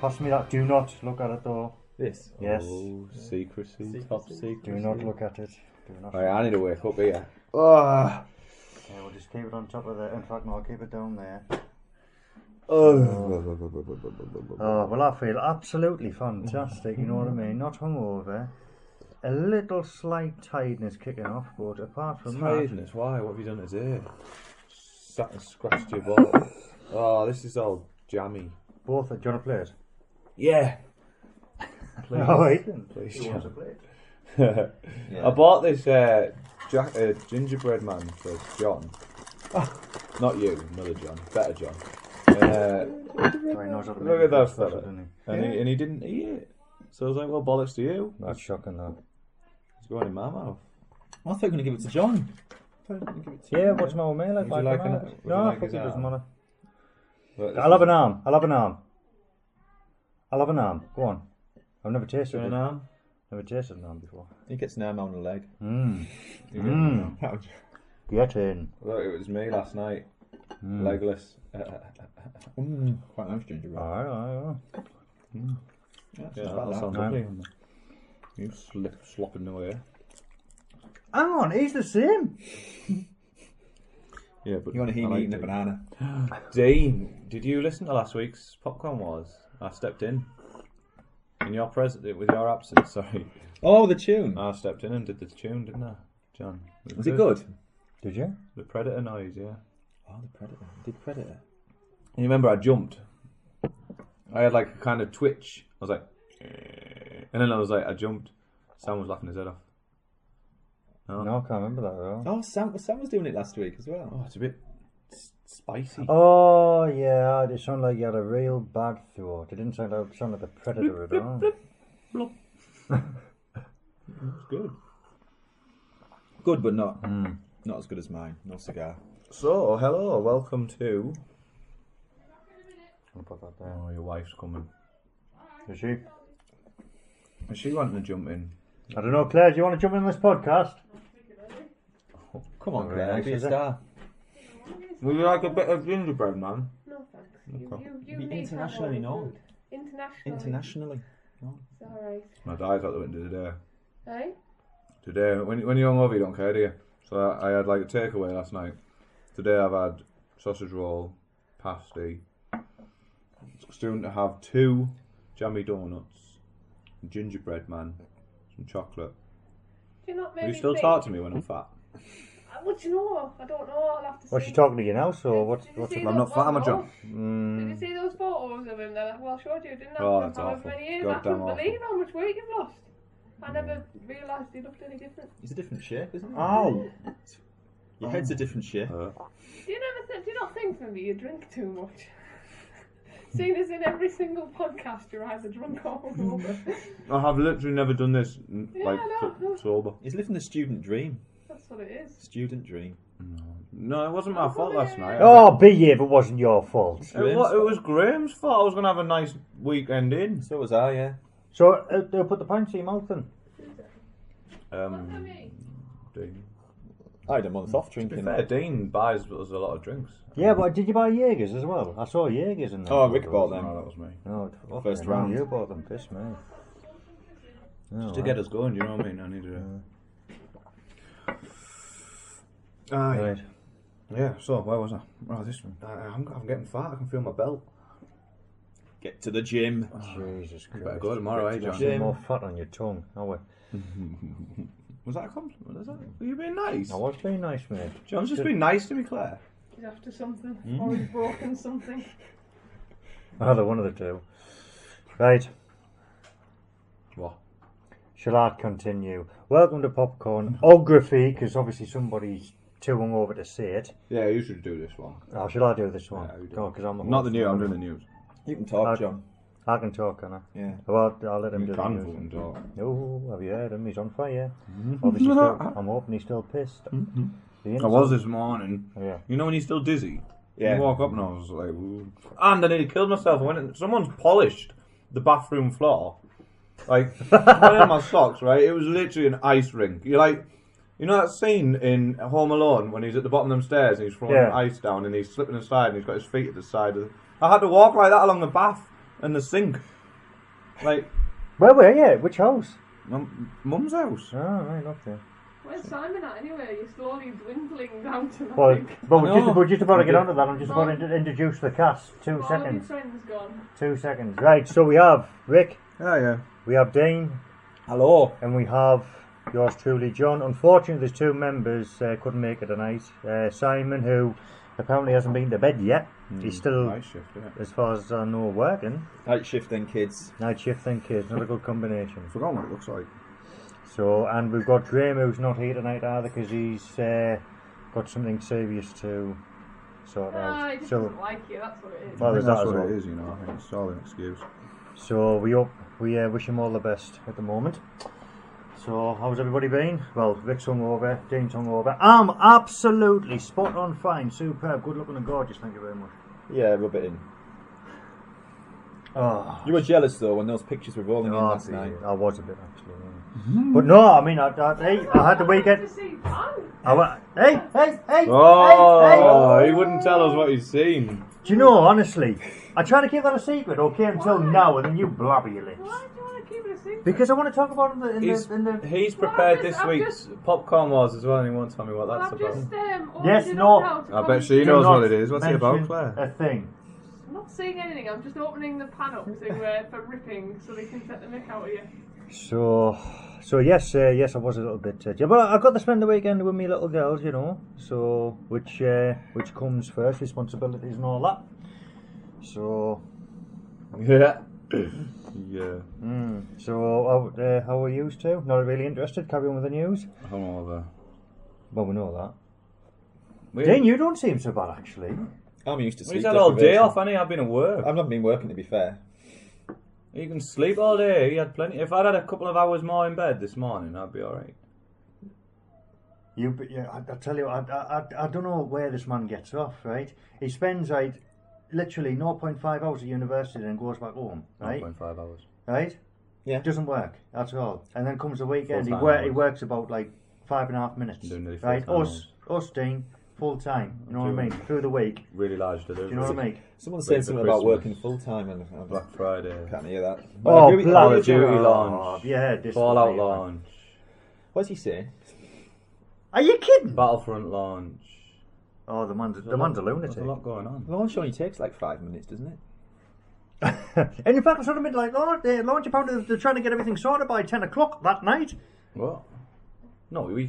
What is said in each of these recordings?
Pass me that. Do not look at it though. This? Yes. Oh, secrecy. Top secret. Do not look at it. Do not. Right, I need to wake up here. Oh. Yeah, we'll just keep it on top of there. In fact, no, I'll keep it down there. Oh. Oh, well, I feel absolutely fantastic, you know what I mean? Not hungover. A little slight tiredness kicking off, but apart from Tiredness, why? What have you done today? Sat and scratched your ball. Oh, this is all jammy. both, do you want to play it? Yeah. Please. All right then. Please, Who wants to play it? Yeah. I bought this gingerbread man for John. Not you, another John. Better John. Look at that fella. And he didn't eat it. So I was like, well, bollocks to you. That's shocking though. It's going in my mouth. I thought you were going to give it to John. Yeah, what's my mail like? Would you like an- would No, you I like think his it doesn't arm? matter. Look, I'll have an arm. I'll have an arm. I'll have an arm. Go on. I've never tasted an it. arm? Never tasted an arm before. He gets an arm on a leg. You get an arm. Get in. Look, it was me last night. Legless. Quite nice gingerbread. Alright. Yeah, that sounds lovely. You slopping away. Hang on, he's the same. Yeah, but You want to hear I me like eating a Dean. banana? Dean, did you listen to last week's Popcorn Wars? I stepped in your with your absence. Sorry, Oh, the tune. I stepped in and did the tune, didn't I, John? Was it good? Did you? The Predator noise, yeah. Oh, the Predator. Did Predator? You remember I jumped. I had like a kind of twitch. I was like, and then I was like, I jumped. Sam was laughing his head off. No, I can't remember that at all. Oh, Sam was doing it last week as well. Oh, it's a bit spicy. Oh, yeah, it sounded like you had a real bad throat. It didn't sound like a predator at all. It's good. Good, but not as good as mine. No cigar. So, hello, welcome to. I'll put that there. Oh, your wife's coming. Is she? Is she wanting to jump in? I don't know, Claire, do you want to jump in this podcast? Come on, Very Claire. nice, Be a is it? star. Would you like a bit of gingerbread, man? No thanks. Okay. You Be need internationally known. Internationally. Internationally. It's alright. My diet's out the window today. Hey? Today, when you're hungover, you don't care, do you? So I had like a takeaway last night. Today I've had sausage roll, pasty. Soon to have 2 jammy donuts, gingerbread man, some chocolate. Do you not Will maybe you still think... talk to me when I'm fat? What do you know? I don't know. I'll have to see. What's she talking to you now? So what's Did you what's see it? I'm not fat, am I, John? Did you see those photos of him that I showed you? Didn't I? Oh, For that's however awful. many years. God I couldn't damn awful. believe how much weight you've lost. I never realised you looked any different. It's a different shape, isn't it? Ow! Your head's a different shape. Do you not think maybe you drink too much? Seeing as in every single podcast you're either drunk or hungover. I have literally never done this like I know. sober. He's living the student dream. That's what it is. Student dream. No, it wasn't my fault last night. Oh, be ye if it wasn't your fault. It was Graham's fault. I was gonna have a nice weekend in. So was I, yeah. So they'll put the pints in your mouth then. Dean. I had a month off To be drinking. fair, Dean buys us a lot of drinks. Yeah, but did you buy Jaegers as well? I saw Jaegers in there. Oh, Rick bought them. No, that was me. No, First okay, round. You bought them. Piss me. Just to get us going, do you know what I mean? I needed it. Aye. Right. Yeah, so where was I? Oh, this one. I'm getting fat. I can feel my belt. Get to the gym. Jesus Christ. Better go tomorrow, eh, Got John? some more fat on your tongue. Oh, well. Was that a compliment? Is that? Were you being nice? I was being nice, mate. John's just been nice to me, Claire. He's after something. Or he's broken something. Either one of the two. Right. What? Shall I continue? Welcome to Popcornography, because obviously somebody's too hungover to say it. Yeah, you should do this one. Oh, shall I do this one? Yeah, you do. Go on, 'cause I'm Not the news. I'm doing the news. You can talk, John. I can talk, can I? Yeah. Well, I'll let him You do the can news. fucking talk. Oh, have you heard him? He's on fire. Obviously, I'm hoping he's still pissed. I was this morning. Oh, yeah. You know when you're still dizzy? Yeah. I woke up and I was like, ooh. And I nearly killed myself. I went in, someone's polished the bathroom floor. Like, I went in my socks, right? It was literally an ice rink. You're like, you know that scene in Home Alone when he's at the bottom of them stairs and he's throwing ice down and he's slipping aside and he's got his feet at the side of I had to walk like that along the bath and the sink. Like, Where were you? Which house? Mum's house. Oh, right, okay. Where's Simon at anyway? You're slowly dwindling down to Well, nothing. we're just about to get onto that. I'm just about to introduce the cast. 2 All of your seconds. friends gone. 2 seconds. Right, so we have Rick, Oh, yeah. we have Dean, Hello. and we have yours truly, John. Unfortunately, there's 2 members couldn't make it tonight. Simon, who apparently hasn't been to bed yet. He's still, Night shift, isn't it? as far as I know, working. Night shift then, kids. Night shift and kids, not a good combination. I forgot what it looks like. So, and we've got Graham, who's not here tonight either because he's got something serious to sort out. He just So, doesn't like you, that's what it is. well, I there's think that that's as what well. it is, you know. I think it's all an excuse. So we wish him all the best at the moment. So how's everybody been? Well, Rick's hungover, Dean's hungover. I'm absolutely spot on, fine, superb, good looking and gorgeous. Thank you very much. Yeah, rub it in. Oh, You were jealous though when those pictures were rolling in last night. I was a bit actually. Yeah. But no, I mean, I had the weekend. To see Pan. Hey! Oh, hey. he wouldn't tell us what he's seen. Do you know, honestly, I try to keep that a secret, okay, until now, and then you blabber your lips. Why do you want to keep it a secret? Because I want to talk about it in the He's Well, prepared I've this just- I've week's popcorn wars as well, and he won't tell me what Well, that's I've about. just Yes, opened it no. up now to I bet come she and knows Do what not it is. What's it about, mention Claire? a thing. I'm not saying anything, I'm just opening the pan up for ripping so they can set the mick out of you. So yes, I was a little bit. Yeah, but I got to spend the weekend with me little girls, you know. So which comes first, responsibilities and all that. So Yeah. Yeah. So how are you two? Not really interested. Carry on with the news. Hungover. Well, we know that. Dean, you don't seem so bad actually. I'm used to sleep He's had all day deprivation. off, hasn't he? I've been at work. I've not been working, to be fair. You can sleep all day. He had plenty. If I'd had a couple of hours more in bed this morning, I'd be alright. I tell you, I don't know where this man gets off. Right, he spends like literally 0.5 hours at university and goes back home. Right, 1.5 hours. right. Yeah. Doesn't work at all. And then comes the weekend, he Full-time hours. works about like 5.5 minutes. Doing nearly Right, full-time us, Dean, full time. You know what I mean? Doing- Through the week. Really large delivery. Do you know what I mean? Someone Wait said for something about Christmas. working full time, and I Black Friday. can't hear that. Oh, Who- Call of Duty launch. Yeah, this Fallout will be- launch. What's he saying? Are you kidding? Battlefront launch. Oh, the man's a There's a lunatic. lot going on. Launch only takes like 5 minutes, doesn't it? And in fact, I sort of been like, oh, launch about they're trying to get everything sorted by 10 o'clock that night. What? No, it's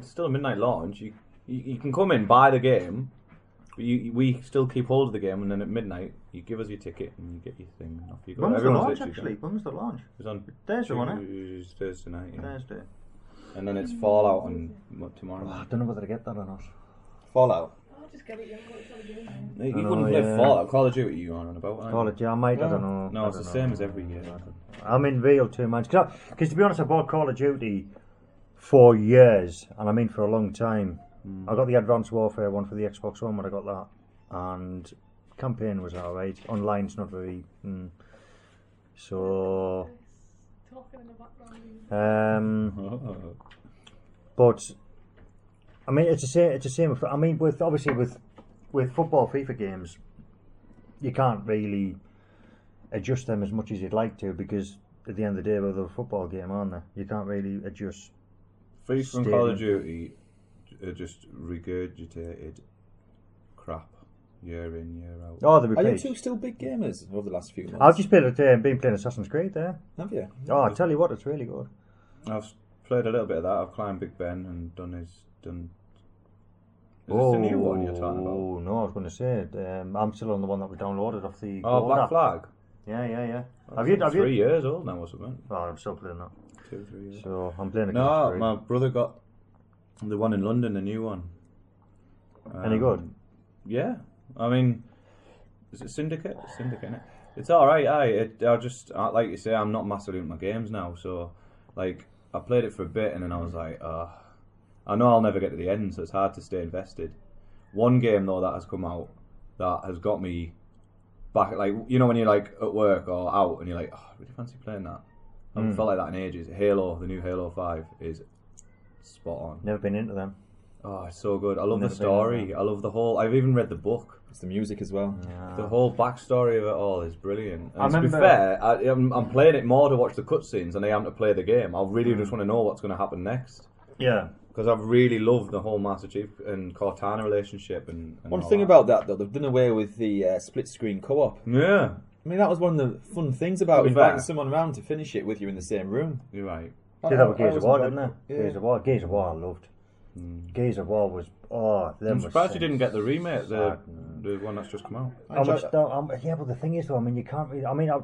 still a midnight launch. You can come in, buy the game, but we still keep hold of the game, and then at midnight you give us your ticket and you get your thing and off you go. When was the Everyone's launch, literally actually? done. When was the launch? It was on Thursday, wasn't it? Thursday night, yeah. Thursday. And then it's Fallout on tomorrow Oh, I night. don't know whether to get that or not. Fallout. I'll just get it, young, it's not a game. You I know, wouldn't play yeah. Fallout. Call of Duty you on about, aren't Call you? it, yeah, I might, I don't know. No, I it's the don't same know. as every year. I'm in real 2 months. Because to be honest, I bought Call of Duty for years, and I mean for a long time. I got the Advanced Warfare one for the Xbox One when I got that, and campaign was alright. Online's not very. So, Talking in the background. but I mean, it's the same. I mean, with obviously with football FIFA games, you can't really adjust them as much as you'd like to because at the end of the day, they're a football game, aren't they? You can't really adjust. FIFA and Call of Duty are just regurgitated crap year in, year out. Oh, the Are you repeat. two still big gamers over the last few months? I've just been playing Assassin's Creed there. Have you? Oh, I tell you what, it's really good. I've played a little bit of that. I've climbed Big Ben and done. Is this the new one you're talking about? Oh no, I was going to say I'm still on the one that was downloaded off the. Oh, Gold Black app. Flag. Yeah. Have you 3 years old now or something? Oh, I'm still playing that. 2 or 3 years. So I'm playing against No, Creed. my brother got the one in London, the new one. Any good? Yeah, I mean, is it Syndicate? Syndicate, innit? It's all right. Like you say, I'm not massively into my games now, so like I played it for a bit and then I was like, I know I'll never get to the end, so it's hard to stay invested. One game though that has come out that has got me back, like you know when you're like at work or out and you're like, I really fancy playing that. I haven't felt like that in ages. Halo, the new Halo 5 is spot on. Never been into them. Oh, it's so good. I love the Never been story. there. I love the whole... I've even read the book. It's the music as well. The whole backstory of it all is brilliant. And I to be remember- fair, I'm playing it more to watch the cutscenes than I am to play the game. I really just want to know what's going to happen next. Yeah. Because I've really loved the whole Master Chief and Cortana relationship. And One all thing that. about that, though, they've done away with the split screen co-op. Yeah, I mean, that was one of the fun things about To be inviting fair. someone around to finish it with you in the same room. you're right. Did that with Gears of War, enjoyed didn't they? it. Yeah. Gears of War. Gears of War I loved. Gears of War was... Oh, them I'm was surprised you didn't get the remake, the sad. one that's just come out. I enjoyed that. Yeah, but the thing is, though, I mean, you can't really... I mean, I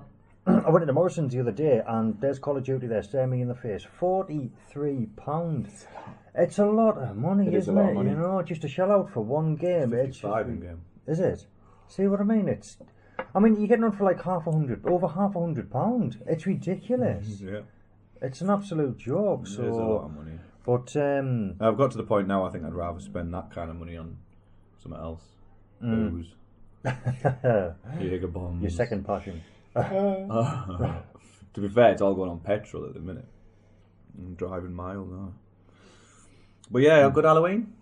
went into Morrison's the other day, and there's Call of Duty there staring me in the face. £43. It's a lot of money, It is a isn't lot it? of money. You know, just to shell out for one game. It's 55 in game. Is it? See what I mean? It's... I mean, you're getting on for like over £500. It's ridiculous. Yeah, It's an absolute joke. it is a lot So, of money. but I've got to the point now. I think I'd rather spend that kind of money on something else. Booze, Jaeger bombs. your second passion. To be fair, it's all going on petrol at the minute. I'm driving miles now. But yeah, a good Halloween.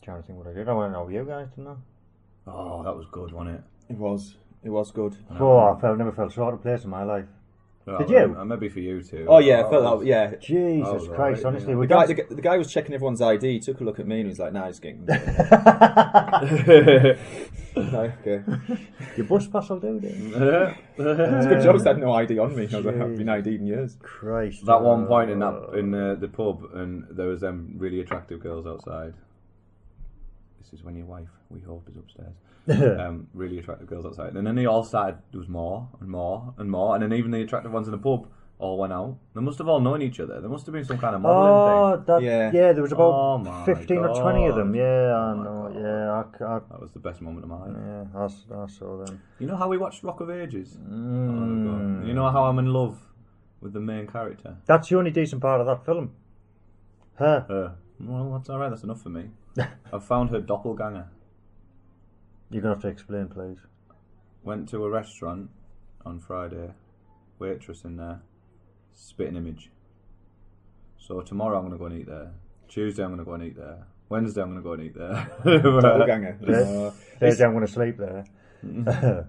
Trying to think what I did. I went over you guys, didn't I? Oh, that was good, wasn't it? It was good. Oh, never felt so out of place in my life. Well, Did you? Maybe for you too. Oh yeah, I felt that. Yeah. Jesus Oh, Christ, right, honestly. yeah. We The guy, got... the guy was checking everyone's ID. He took a look at me and he was like, "Nah, he's getting." No, okay. Your bus pass will do, then. It's a good job I had no ID on me. I was like, I've been ID'd in years. Christ. That one point in the pub, and there was them really attractive girls outside. This is when your wife, we hope, is upstairs. Really attractive girls outside, and then they all started. There was more and more and more, and then even the attractive ones in the pub all went out. They must have all known each other. There must have been some kind of modelling thing. Yeah. There was about Oh my 15 or 20 of them. God. Yeah, I Oh my know. God. Yeah, That was the best moment of my life. I saw them. You know how we watched Rock of Ages? Oh my God. You know how I'm in love with the main character? That's the only decent part of that film. Her. Well, that's alright, that's enough for me. I've found her doppelganger. You're going to have to explain, please. Went to a restaurant on Friday, waitress in there, spitting image. So tomorrow I'm going to go and eat there. Tuesday I'm going to go and eat there. Wednesday I'm going to go and eat there. Doppelganger. Thursday I'm going to sleep there.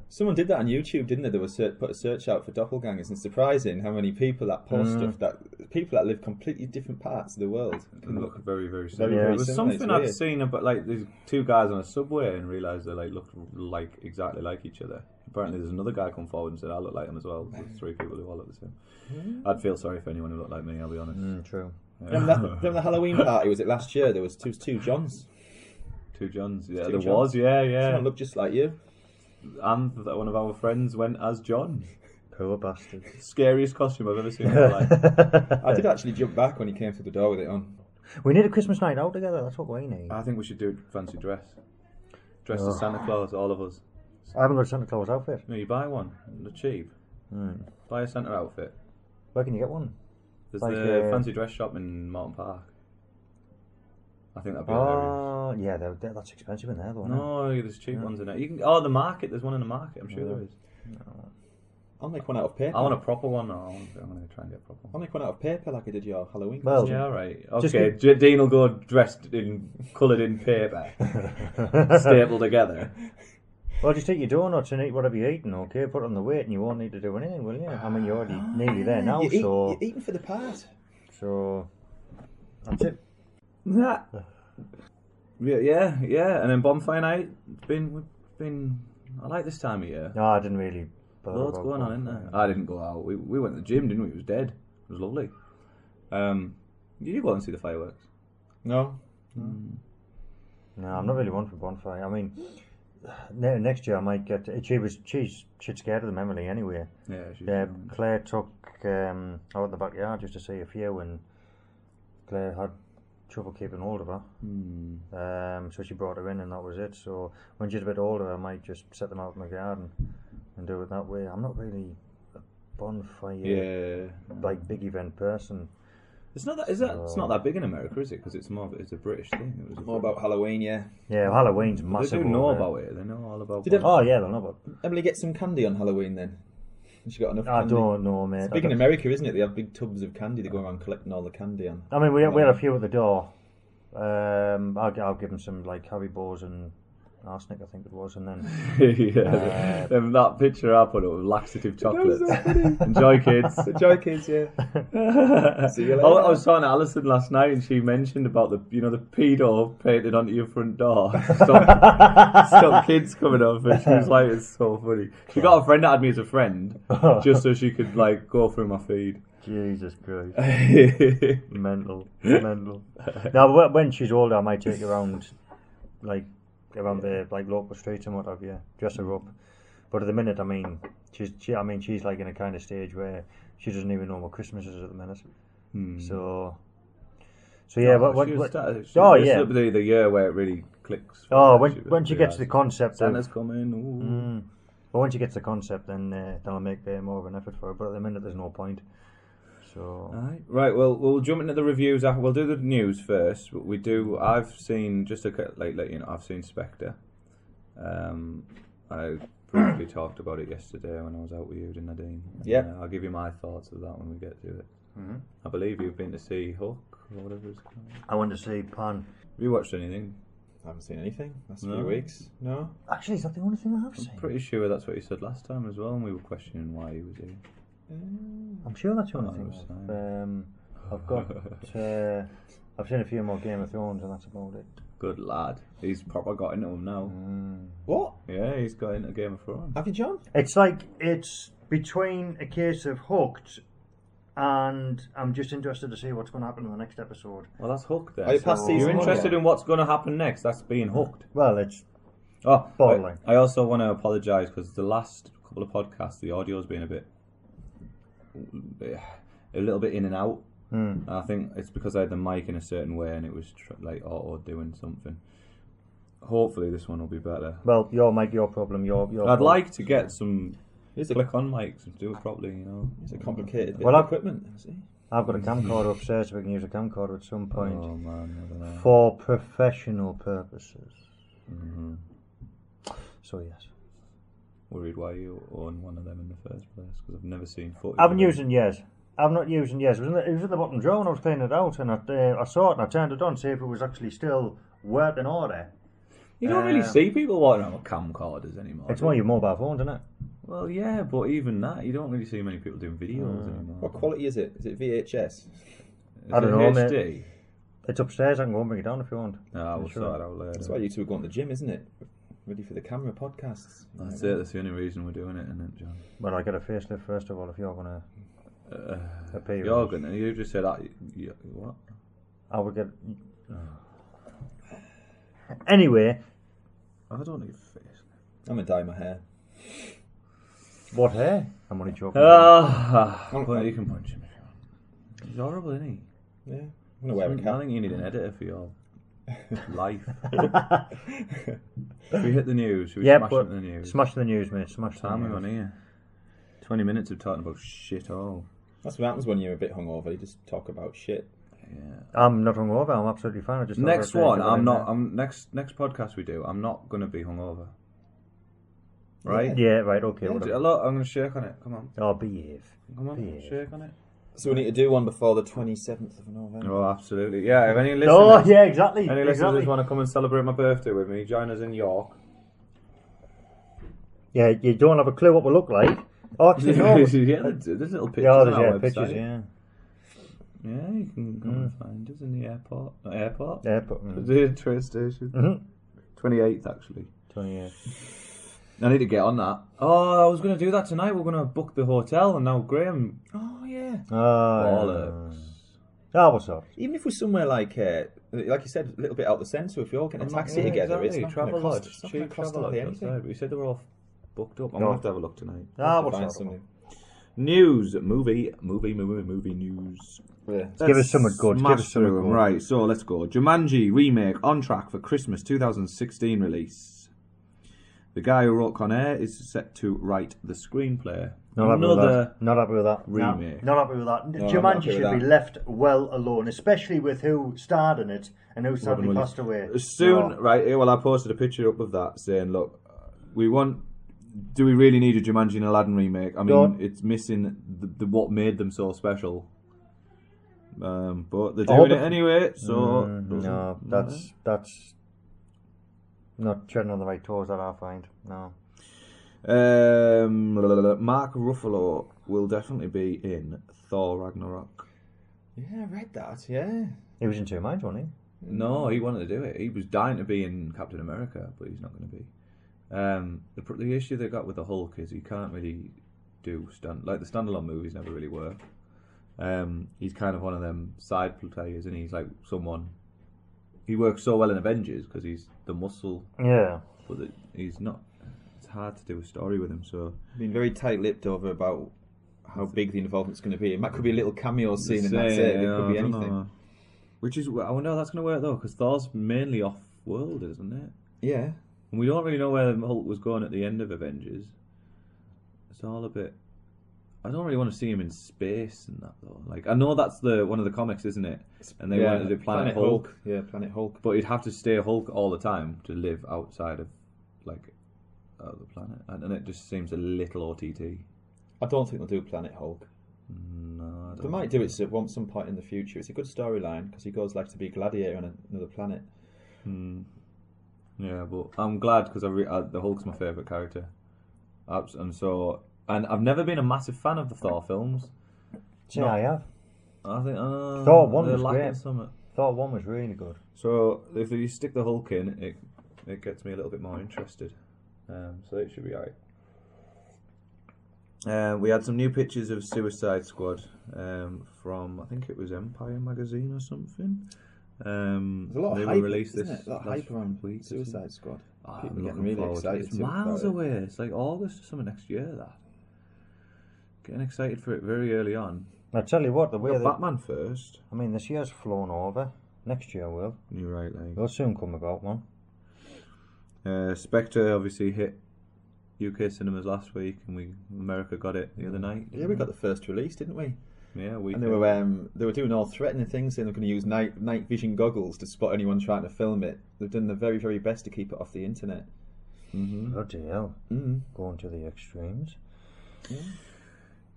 Someone did that on YouTube, didn't they? They were put a search out for doppelgangers, and it's surprising how many people that post stuff that people that live completely different parts of the world Can look very, very Very, similar. very There was similar, something it's I'd weird. seen about like these two guys on a subway and realised they like looked like exactly like each other. Apparently, there's another guy come forward and said I look like him as well. There's three people who all look the same. I'd feel sorry for anyone who looked like me. I'll be honest. True. Remember the Halloween party? Was it last year? There was two Johns. Two Johns. Yeah, Two there Johns. was. Yeah, yeah. Someone looked just like you. And one of our friends went as John. Poor bastard. Scariest costume I've ever seen in my life. I did actually jump back when he came through the door with it on. We need a Christmas night out together. That's what we need. I think we should do fancy dress. Dress as Santa Claus, all of us. I haven't got a Santa Claus outfit. No, you buy one. They're cheap. Buy a Santa outfit. Where can you get one? There's Like, the fancy dress shop in Morton Park. I think that'd be hilarious. Oh, yeah, that's expensive in there, though, isn't it? No, there's cheap ones in there. You can. Oh, the market. There's one in the market. I'm sure there is. I'll make one out of paper. I want a proper one. No, I'm going to try and get a proper one. I'll make one out of paper like I did your Halloween Well, costume. Yeah, all right. Just Okay, Dean will go dressed in coloured in paper, stapled together. Well, just eat your donuts and eat whatever you're eating, okay? Put on the weight and you won't need to do anything, will you? I mean, you're already nearly there now, You're eating for the part. so that's it. Yeah, yeah. And then bonfire night. We've been. I like this time of year. No, I didn't really. bother Loads about going on, isn't there? I didn't go out. We went to the gym, didn't we? It was dead. It was lovely. Did you go and see the fireworks? No. No, I'm not really one for bonfire. I mean, next year I might get. She's scared of them, Emily, anyway. Yeah, she's Claire took out in the backyard just to see a few, and Claire had trouble keeping hold of her. So she brought her in, and that was it. So when she's a bit older, I might just set them out in the garden and do it that way. I'm not really a bonfire like big event person. It's not that. It's not that big in America, is it? Because it's a British thing. It was More about Halloween, yeah. Yeah, Halloween's They massive. do know over there. about it. They know all about. Did it- Oh yeah, they'll know about. Emily get some candy on Halloween then. She got enough I candy. don't know, mate. It's big in America, isn't it? They have big tubs of candy. They go around collecting all the candy on. I mean, we had a few at the door. I'll give him some like Haribo's and arsenic, I think it was, and then that picture I put up with laxative chocolates. Enjoy, kids. Enjoy, kids. Yeah. See you later. I was talking to Alison last night, and she mentioned about the pedo painted onto your front door. Stop kids coming up, and she was like, "It's so funny." She got a friend that had me as a friend, just so she could like go through my feed. Jesus Christ. Mental. Now, when she's older, I might take her around, around the local streets and what have you, dress her up. But at the minute, she's like in a kind of stage where she doesn't even know what Christmas is at the minute. So yeah, this will be the year where it really clicks. When she gets the concept, Santa's coming. But once she gets the concept, then I'll make more of an effort for her. But at the minute, there's no point. So right, well, we'll jump into the reviews. We'll do the news first. I've seen I've seen Spectre. I briefly talked about it yesterday when I was out with you, didn't I, Dean? Yeah. I'll give you my thoughts of that when we get to it. Mm-hmm. I believe you've been to see Hook or whatever it's called. I went to see Pan. Have you watched anything? I haven't seen anything last No? few weeks. No. Actually, is that the only thing I have seen? I'm pretty sure that's what you said last time as well, and we were questioning why he was here. I'm sure that's the only thing. I've got. I've seen a few more Game of Thrones, and that's about it. Good lad. He's proper got into him now. What? Yeah, he's got into Game of Thrones. Have you, John? It's between a case of Hooked, and I'm just interested to see what's going to happen in the next episode. Well, that's Hooked then. Are you past season You're one interested yet? in what's going to happen next? That's being hooked. Well, it's borderline. I also want to apologise because the last couple of podcasts, the audio's been a little bit in and out. I think it's because I had the mic in a certain way and it was auto doing something. Hopefully this one will be better. Well, your mic, your problem, I'd like to get some click-on mics and do it properly, you know. It's a complicated bit of equipment. I've got a camcorder upstairs, so we can use a camcorder at some point. Oh man, I don't know. For professional purposes. Mm-hmm. So yes. Worried why you own one of them in the first place because I've never seen footage. I haven't used it yet. I've not used it yet. It was in the bottom drawer when I was cleaning it out, and I saw it and I turned it on to see if it was actually still working order. You don't really see people walking around with camcorders anymore. It's more your mobile phones, isn't it? Well, yeah, but even that, you don't really see many people doing videos anymore. What quality is it? Is it VHS? I don't know, HD? mate. It's upstairs. I can go and bring it down if you want. We'll sort it out later. That's why you two are going to the gym, isn't it? Ready for the camera podcasts. That's it. That's the only reason we're doing it, isn't it, John? Well, I get a facelift first of all if you're going to appear. You're going to. You just said that. What? I would get. Anyway. I don't need a face. I'm going to dye my hair. What hair? I'm only joking. Well, you can punch him if you want. He's horrible, isn't he? Yeah. I'm going to wear a cap. I think you need an editor for your life. Should we hit the news? Should we smash the news? Smash the news, mate. Smash the Time news. we're on here. 20 minutes of talking about shit all. That's what happens when you're a bit hungover. You just talk about shit. Yeah. I'm not hungover. I'm absolutely fine. I just next one. I'm not. Next podcast we do. I'm not going to be hungover. Right? Yeah. Right. Okay. Yeah, look, I'm going to shake on it. Come on. Oh, behave. Come on. Behave. Shake on it. So we need to do one before the 27th of November. Oh, absolutely. Yeah. If any listeners, Oh, yeah. Exactly. Any listeners want to come and celebrate my birthday with me, join us in York. Yeah. You don't have a clue what we look like. Oh, actually, no. Yeah, there's little pictures Yeah, on there's our website. pictures. Yeah. Yeah, you can come and find us in the airport. Not airport. Airport. The train station. 28th, actually. 28. I need to get on that. Oh, I was going to do that tonight. We're going to book the hotel, and now Graham. Oh, yeah. Bollocks. What's up? Even if we're somewhere like you said, a little bit out the centre, if you're all getting a taxi together, it's not going to cost. It's not going to cost hardly anything. But you said they were all booked up. I'm going to have a look tonight. What's up? News, movie news. Give us something good. Give us something good. Right, so let's go. Jumanji remake on track for Christmas 2016 release. The guy who wrote Con Air is set to write the screenplay. Not happy with that. Remake. Not happy with that. No, Jumanji should be left well alone, especially with who starred in it and who sadly passed away. Right, well, I posted a picture up of that saying, look, do we really need a Jumanji and Aladdin remake? I mean, it's missing the what made them so special. But they're doing it anyway, so... no, that's not treading on the right toes, that I find. No. Mark Ruffalo will definitely be in Thor Ragnarok. Yeah, I read that, yeah. He was in Two Minds, wasn't he? No, he wanted to do it. He was dying to be in Captain America, but he's not going to be. The issue they got with the Hulk is he can't really do the standalone movies never really work. He's kind of one of them side players, and he's like someone. He works so well in Avengers because he's the muscle. Yeah. But he's not. It's hard to do a story with him. So been very tight-lipped over about how big the involvement's going to be. It might could be a little cameo scene, and that's it. It could be anything. Know. Which is, I wonder how that's going to work though, because Thor's mainly off-world, isn't it? Yeah. And we don't really know where Hulk was going at the end of Avengers. It's all a bit. I don't really want to see him in space and that though. Like, I know that's one of the comics, isn't it? And they wanted to do Planet Hulk. Yeah, Planet Hulk. But he'd have to stay Hulk all the time to live outside of the planet, and it just seems a little OTT. I don't think they'll do Planet Hulk. No, I don't. They might do it at some point in the future. It's a good storyline because he goes to be a gladiator on another planet. Yeah, but I'm glad because the Hulk's my favourite character, and I've never been a massive fan of the Thor films. Yeah, I have. I think Thor 1 was great. Something. Thor 1 was really good. So if you stick the Hulk in, it gets me a little bit more interested. So it should be alright. We had some new pictures of Suicide Squad from, I think it was Empire magazine or something. There's a lot of hype, isn't it? A lot of hype around Suicide Squad. People are getting really excited. It's miles away. It's like August or something next year. That getting excited for it very early on. I tell you what, the way Batman first. I mean, this year's flown over. Next year will. You're right, like. It'll soon come about, man. Spectre obviously hit UK cinemas last week, and America got it the other night. Yeah, we got the first release, didn't we? Yeah, and they were doing all threatening things, saying they're going to use night vision goggles to spot anyone trying to film it. They've done the very, very best to keep it off the internet. Bloody hell. Going to the extremes.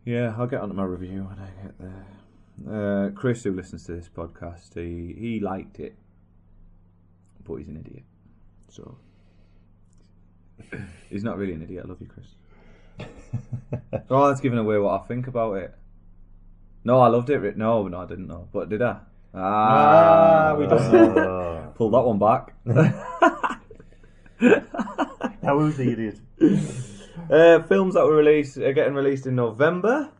Yeah, I'll get onto my review when I get there. Chris, who listens to this podcast, he liked it, but he's an idiot. So he's not really an idiot. I love you, Chris. Oh, that's giving away what I think about it. No, I loved it. No, I didn't know. But did I? We don't know. Pull that one back. Now who's the idiot? Films that were getting released in November.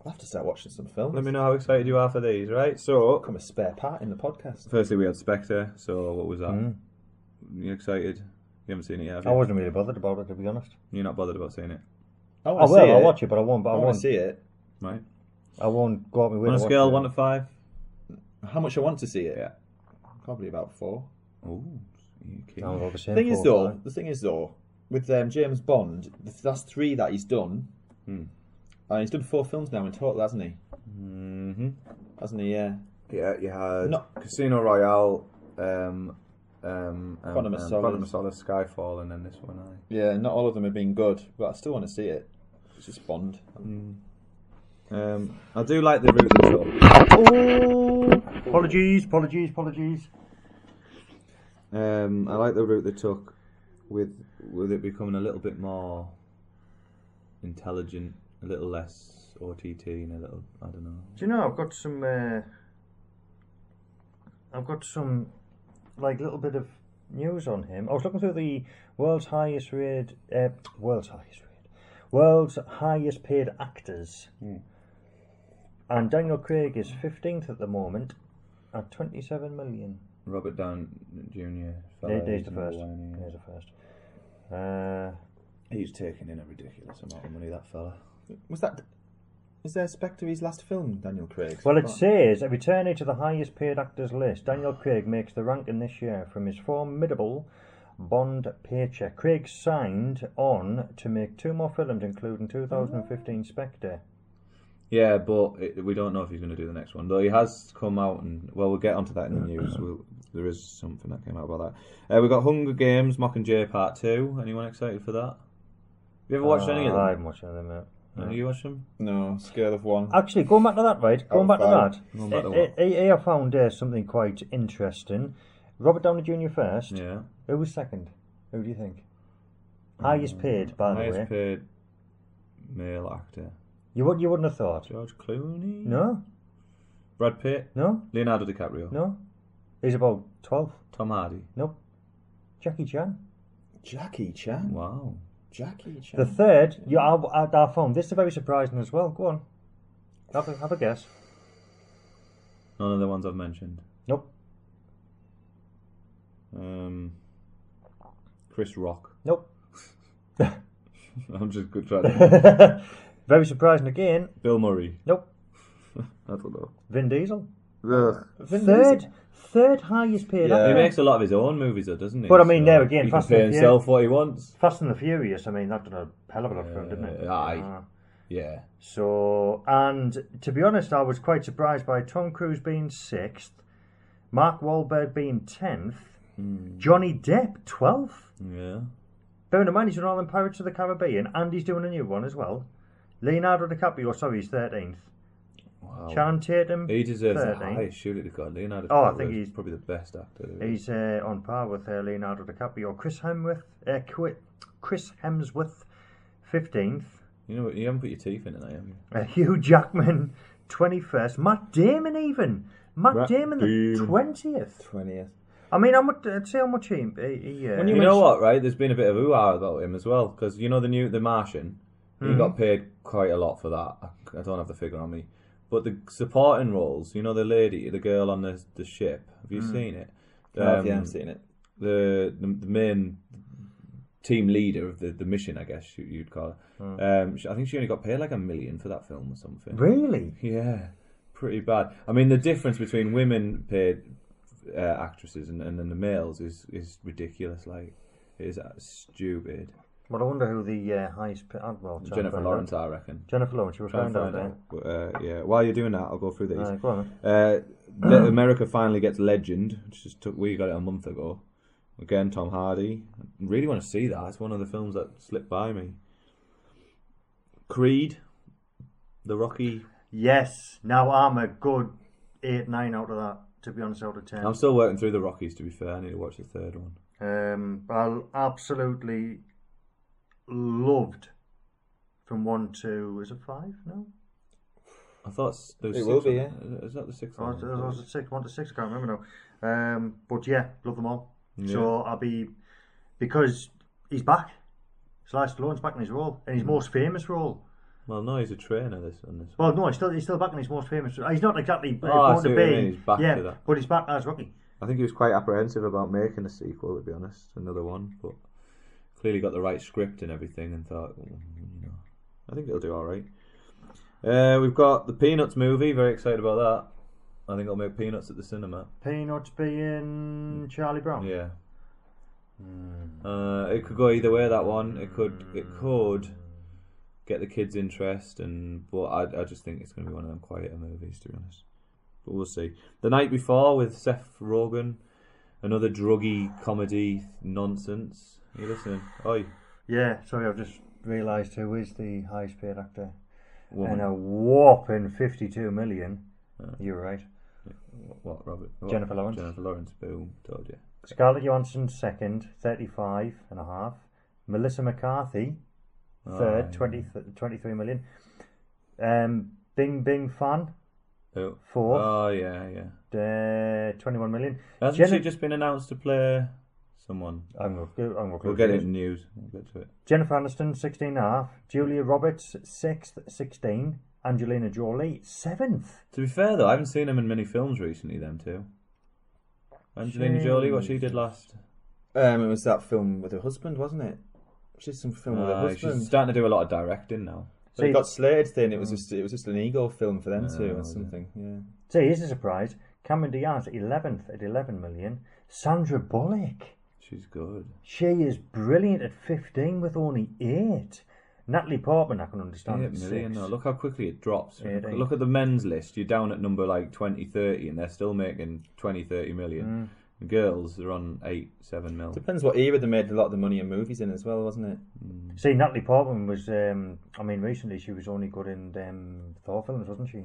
I'll have to start watching some films. Let me know how excited you are for these, right? So, become a spare part in the podcast. Firstly, we had Spectre. So, what was that? You excited? You haven't seen it yet, have you? I wasn't really bothered about it, to be honest. You're not bothered about seeing it? I'll watch it, but I won't. I want to see it. Right. I won't go out my way. On a scale 1 to 5? How much I want to see it? Yeah. Probably about 4. Oh, the thing is though, with James Bond, the last 3 that he's done, and he's done 4 films now in total, hasn't he? Hasn't he? Yeah. Yeah, you had Casino Royale, Quantum of Solace, Skyfall, and then this one. Yeah, not all of them have been good, but I still want to see it. It's just Bond. I do like the route they took. Apologies. I like the route they took with it becoming a little bit more intelligent, a little less OTT, and a little, I don't know. Do you know, I've got some like little bit of news on him. I was looking through the world's highest paid actors. And Daniel Craig is 15th at the moment at 27 million. Robert Downey Jr. He's the first. He's taking in a ridiculous amount of money, that fella. Is there Spectre his last film, Daniel Craig? Well, it says, returning to the highest paid actors list, Daniel Craig makes the ranking this year from his formidable Bond paycheck. Craig signed on to make 2 more films, including 2015 Spectre. Yeah, but we don't know if he's going to do the next one. Though he has come out and... Well, we'll get onto that in the news. There is something that came out about that. We've got Hunger Games, Mockingjay Part 2. Anyone excited for that? Have you ever watched any of them? I haven't watched any of them yet. Have you watched them? No, scale of 1. Actually, going back to that, right? Going back to that. Going back to what? I found something quite interesting. Robert Downey Jr. first. Yeah. Who was second? Who do you think? Highest paid, by the way. Highest paid male actor. You wouldn't have thought. George Clooney? No, Brad Pitt? no, Leonardo DiCaprio? no. He's about 12. Tom Hardy? Nope. Jackie Chan. Jackie Chan? Wow. Jackie Chan? The third, I found this is very surprising as well. Go on. Have a guess. None of the ones I've mentioned. Nope. Chris Rock. Nope. I'm just good trying to... Very surprising again. Bill Murray. Nope. I don't know. Vin Diesel. Ugh. Third highest paid Yeah. actor. He makes a lot of his own movies, though, doesn't he? But I mean, there again, he can Fast and pay the himself what he wants. Fast and the Furious, I mean, that did a hell of a lot for him, didn't it? Aye. Yeah. So, and to be honest, I was quite surprised by Tom Cruise being 6th, Mark Wahlberg being 10th, Johnny Depp 12th. Yeah. Bearing in mind, he's done all them Pirates of the Caribbean, and he's doing a new one as well. Leonardo DiCaprio, sorry, he's 13th. Wow. Channing Tatum, He deserves the 13th. highest shoot he's got. Leonardo Oh, I DiCaprio think is he's- probably the best actor. He's on par with Leonardo DiCaprio. Chris Hemsworth, 15th. You know what? You haven't put your teeth in it, have you? Hugh Jackman, 21st. Matt Damon even. Matt Damon, the Damon. 20th. 20th. I mean, I'd say how much he You know what, right? There's been a bit of hoo-ha about him as well, because you know the Martian. He got paid quite a lot for that. I don't have the figure on me, but the supporting roles, you know, the girl on the ship. Have you seen it? Yeah, I've seen it. The main team leader of the mission, I guess you'd call her. I think she only got paid like $1 million for that film or something. Really? Yeah, pretty bad. I mean, the difference between women paid actresses and then the males is ridiculous. Like, it is stupid. Well, I wonder who the highest paid... well, Jennifer Lawrence, I reckon. Jennifer Lawrence, you were Trying found to out find there. out. But, yeah, while you're doing that, I'll go through these. Go on then. America finally gets Legend, which we got it a month ago. Again, Tom Hardy. I really want to see that. It's one of the films that slipped by me. Creed, the Rocky. Yes. Now I'm a good 8, 9 out of that, to be honest, out of 10. I'm still working through the Rockies, to be fair. I need to watch the third one. I absolutely loved from 1 to... Is it 5? No? I thought there was It 6 will be, on it. Is that the 6th Oh, one? was it 6? 1 to 6? I can't remember now. But yeah, love them all. Yeah. So I'll be... Because he's back. Sylvester Stallone's back in his role. In his most famous role. Well, no, he's a trainer on this Well, no, he's still back in his most famous role. He's not exactly I going see to what you be... mean. He's back to that. But he's back as Rocky. I think he was quite apprehensive about making a sequel, to be honest. Another one, but clearly got the right script and everything, and thought, I think it'll do all right. We've got the Peanuts movie. Very excited about that. I think I'll make Peanuts at the cinema. Peanuts being Charlie Brown. Yeah. It could go either way. That one. It could get the kids' interest, but I just think it's going to be one of them quieter movies, to be honest. But we'll see. The Night Before with Seth Rogen, another druggy comedy nonsense. Are you listening? Oi. Yeah, sorry, I've just realised who is the highest paid actor. Woman. And a whopping 52 million. You're right. What, Robert? What? Jennifer Lawrence. Jennifer Lawrence, boom, told you. Scarlett Johansson second, 35.5. Melissa McCarthy third, 23 million. Bing Bing Fan Oh. fourth, Oh, yeah. 21 million. Hasn't she just been announced to play someone? We'll We'll get it in news. We'll get to it. Jennifer Aniston 16.5. Julia Roberts 6th, 16. Angelina Jolie 7th. To be fair, though, I haven't seen him in many films recently, them two. Angelina Jolie, what she did last? It was that film with her husband, wasn't it? She did some film with her husband. She's starting to do a lot of directing now. But it got slated thin. It was just an ego film for them two or something. Yeah. So here's a surprise. Cameron Diaz 11th at 11 million. Sandra Bullock. She's good. She is brilliant at 15 with only 8. Natalie Portman, I can understand. 8 million. No, look how quickly it drops. 8. Look at the men's list. You're down at number like 20, 30, and they're still making 20, 30 million. The girls are on 8-7 mil. Depends what era they made a lot of the money in movies in as well, wasn't it? See, Natalie Portman was, recently she was only good in Thor films, wasn't she?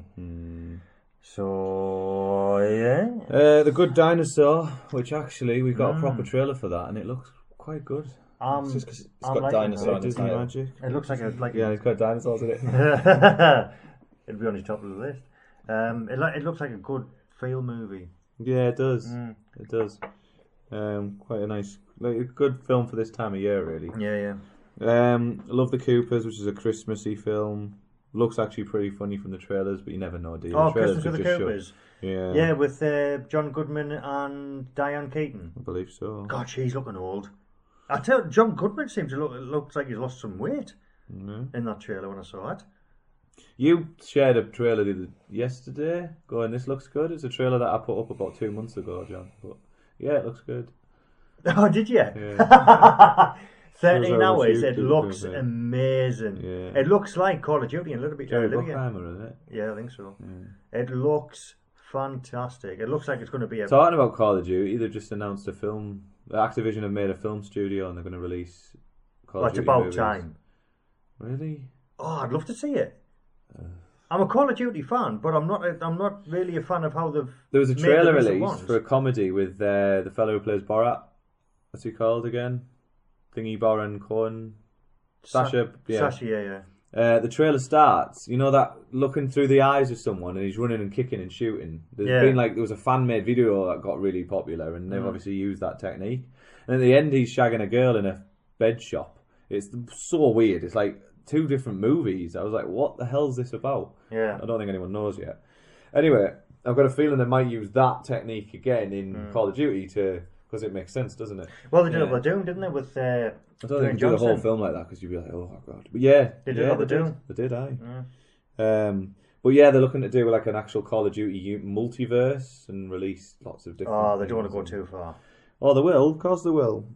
So, yeah. The Good Dinosaur, which actually we got a proper trailer for that, and it looks quite good. It's just 'cause it's got dinosaur in the Disney title. magic. It looks like Yeah, it's got dinosaurs in it. it'd be on his top of the list. It looks like a good feel movie. Yeah, it does. It does. Quite a nice, like a good film for this time of year, really. Yeah. I love the Coopers, which is a Christmassy film. Looks actually pretty funny from the trailers, but you never know, do you? Oh, Trailers Christmas with are the just Coopers. Yeah. Yeah, with John Goodman and Diane Keaton. I believe so. God, she's looking old. I tell you, John Goodman seems to looks like he's lost some weight in that trailer when I saw it. You shared a trailer yesterday, going, this looks good. It's a trailer that I put up about 2 months ago, John. But yeah, it looks good. Oh, did you? Yeah. 13 hours, it YouTube, looks yeah. amazing. Yeah. It looks like Call of Duty and a little bit. Jerry Olivia. Bruckheimer, isn't it? Yeah, I think so. It looks fantastic. It looks like it's going to be a... Talking about Call of Duty, they just announced a film. Activision have made a film studio and they're going to release Call of It's Duty about movies. time. Really? Oh, I'd love to see it. I'm a Call of Duty fan, but I'm not really a fan of how they've. There was a made trailer the recent release ones. for a comedy with the fellow who plays Borat. What's he called again? Thingy Baron Cohen. Sasha. Sasha, yeah. The trailer starts. You know that looking through the eyes of someone and he's running and kicking and shooting. There was a fan made video that got really popular and they've obviously used that technique. And at the end, he's shagging a girl in a bed shop. It's so weird. It's like 2 different movies. I was like, what the hell's this about? Yeah. I don't think anyone knows yet. Anyway, I've got a feeling they might use that technique again in Call of Duty because it makes sense, doesn't it? Well, they did it with Doom, didn't they? With I don't Dwayne think they do the whole Johnson. film like that because you'd be like, oh my god. But yeah, They did it with Doom. They did, aye. But yeah, they're looking to do like an actual Call of Duty multiverse and release lots of different. Oh, they don't want to things. go too far. Oh, they will. Of course, they will.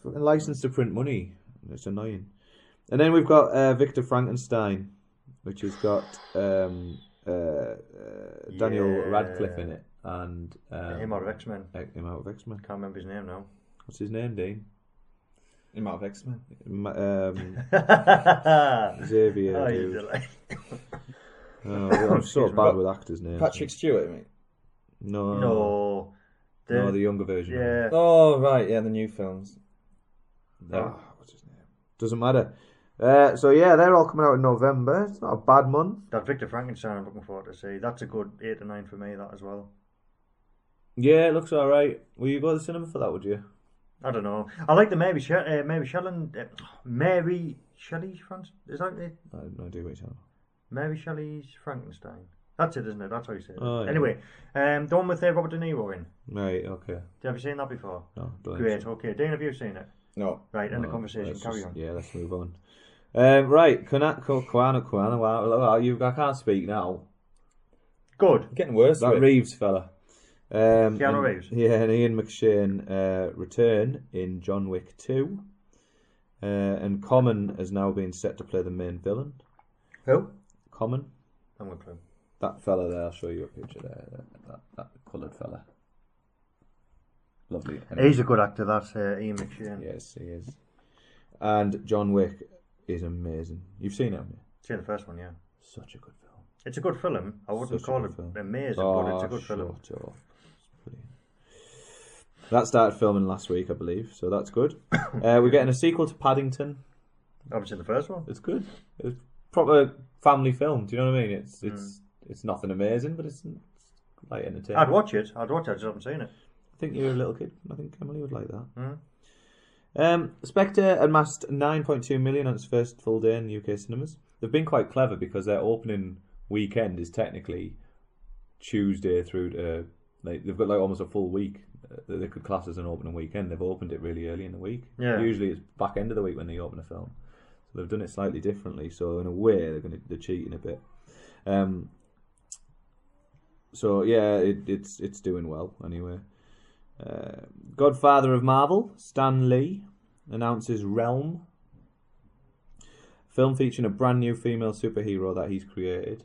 Fucking license to print money. It's annoying. And then we've got Victor Frankenstein, which has got Daniel Radcliffe in it, and Him out of X-Men. Him out of X-Men. Can't remember his name now. What's his name, Dean? Him out of X-Men. Xavier. Oh, dude. you delight. Oh, I'm so bad with actors' names. Patrick Stewart, mate. No. No. No, the younger version. Yeah. Oh, right, yeah, the new films. What's his name? Doesn't matter. So yeah, they're all coming out in November. It's not a bad month. That Victor Frankenstein I'm looking forward to see. That's a good 8 to 9 for me, that as well. Yeah, it looks alright. Will you go to the cinema for that, would you? I don't know. I like the Mary Shelley France. Is that it? I have no idea what you're talking Mary Shelley's Frankenstein. That's it, isn't it? That's how you say it. Oh, yeah. Anyway, the one with Robert De Niro in. Right, okay. Have you seen that before? No, don't Great, think so. okay. Dean, have you seen it? No. Right, end the No, conversation. let's Carry just- on. Yeah, let's move on. Right, Kwana, wow, I can't speak now. Good. Getting worse. That with it. Reeves fella. Keanu Reeves. Yeah, and Ian McShane return in John Wick 2. And Common has now been set to play the main villain. Who? Common. I'm with clue. That fella there, I'll show you a picture there. That coloured fella. Lovely. He's a good actor, that's Ian McShane. Yes, he is. And John Wick is amazing. You've seen it, haven't you? Seen the first one, yeah. Such a good film. It's a good film. I wouldn't Such a call good it film. amazing, but it's a good film. Shut up. It's brilliant. That started filming last week, I believe, so that's good. We're getting a sequel to Paddington. I've seen the first one. It's good. It's proper family film. Do you know what I mean? It's nothing amazing, but it's like entertaining. I'd watch it. I just haven't seen it. I think you're a little kid. I think Emily would like that. Spectre amassed 9.2 million on its first full day in UK cinemas. They've been quite clever because their opening weekend is technically Tuesday through to they've got like almost a full week. They could class as an opening weekend. They've opened it really early in the week. Yeah. Usually it's back end of the week when they open a film. So they've done it slightly differently. So in a way they're cheating a bit. So yeah, it's doing well anyway. Godfather of Marvel, Stan Lee, announces Realm. Film featuring a brand new female superhero that he's created.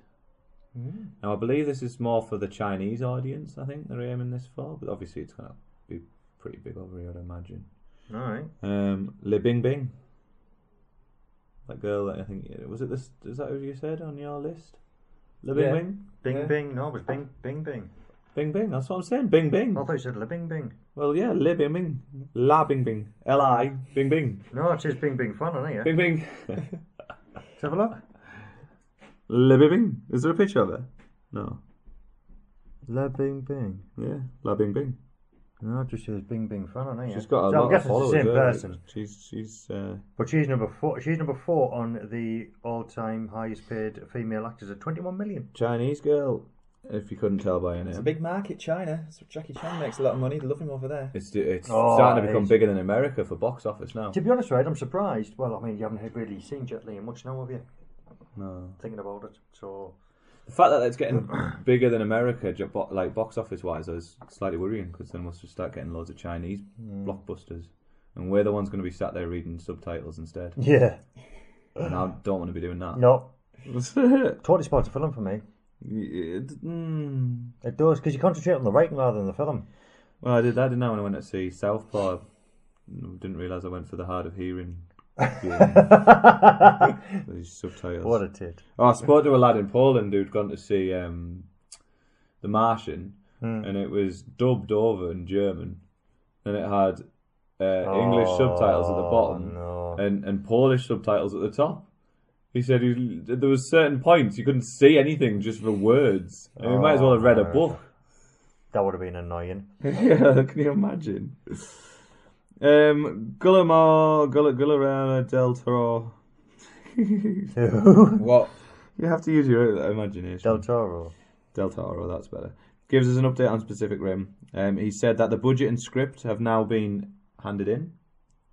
Now I believe this is more for the Chinese audience. I think they're aiming this for, but obviously it's going to be pretty big over here, I'd imagine. All right. Le Bing Bing. That girl that I think was it this? Is that who you said on your list? Le Bing Yeah. Bing. Bing Yeah. Bing. No, it was Bing Bing Bing. Bing Bing. That's what I'm saying. Bing Bing. I thought you said Le Bing Bing. Well, yeah, Le Bing Bing. La Bing Bing. Li Bing Bing. No, it says Bing Bing Fun on here. Bing Bing. Let's have a look. Le Bing Bing. Is there a picture of her? No. Le Bing Bing. Yeah. La Bing Bing. No, it just says Bing Bing Fun on here. She's got a So I'm lot of guessing followers. it's the same yeah. person. She's But she's number 4. She's number 4 on the all-time highest paid female actors at 21 million. Chinese girl. If you couldn't tell by her It's a name. big market, China. So Jackie Chan makes a lot of money. They love him over there. It's Oh, starting to it become is. bigger than America for box office now. To be honest, right, I'm surprised. Well, I mean, you haven't really seen Jet Li much now, have you? No. Thinking about it, so The fact that it's getting bigger than America, like box office wise, is slightly worrying because then we'll just start getting loads of Chinese blockbusters, and we're the ones going to be sat there reading subtitles instead. yeah, And I don't want to be doing that. no, totally spoils the film for me. It It does because you concentrate on the writing rather than the film. Well, I did that when I went to see Southpaw. Didn't realise I went for the hard of hearing. These subtitles. What a tit! Oh, I spoke to a lad in Poland who'd gone to see The Martian, and it was dubbed over in German, and it had English subtitles at the bottom no. and Polish subtitles at the top. He said there was certain points you couldn't see anything just for words. And you might as well have read a book. That would have been annoying. Yeah, can you imagine? Guillermo del Toro. What? You have to use your imagination. Del Toro. Del Toro, that's better. Gives us an update on Pacific Rim. He said that the budget and script have now been handed in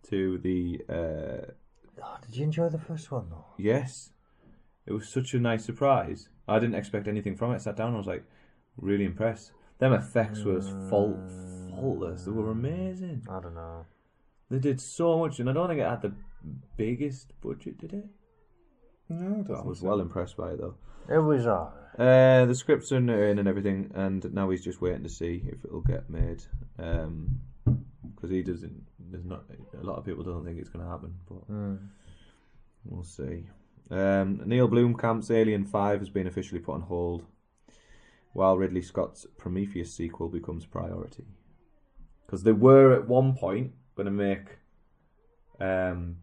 to the... Oh, did you enjoy the first one though? Yes. It was such a nice surprise. I didn't expect anything from it. Sat down and I was like, really impressed. Them effects was faultless. They were amazing. I don't know. They did so much, and I don't think it had the biggest budget, did it? No, I was well impressed by it though. It was The scripts are in and everything, and now he's just waiting to see if it'll get made. Because he doesn't. There's not a lot of people don't think it's going to happen, but we'll see. Neil Blomkamp's Alien 5 has been officially put on hold, while Ridley Scott's Prometheus sequel becomes priority. Because they were at one point going to make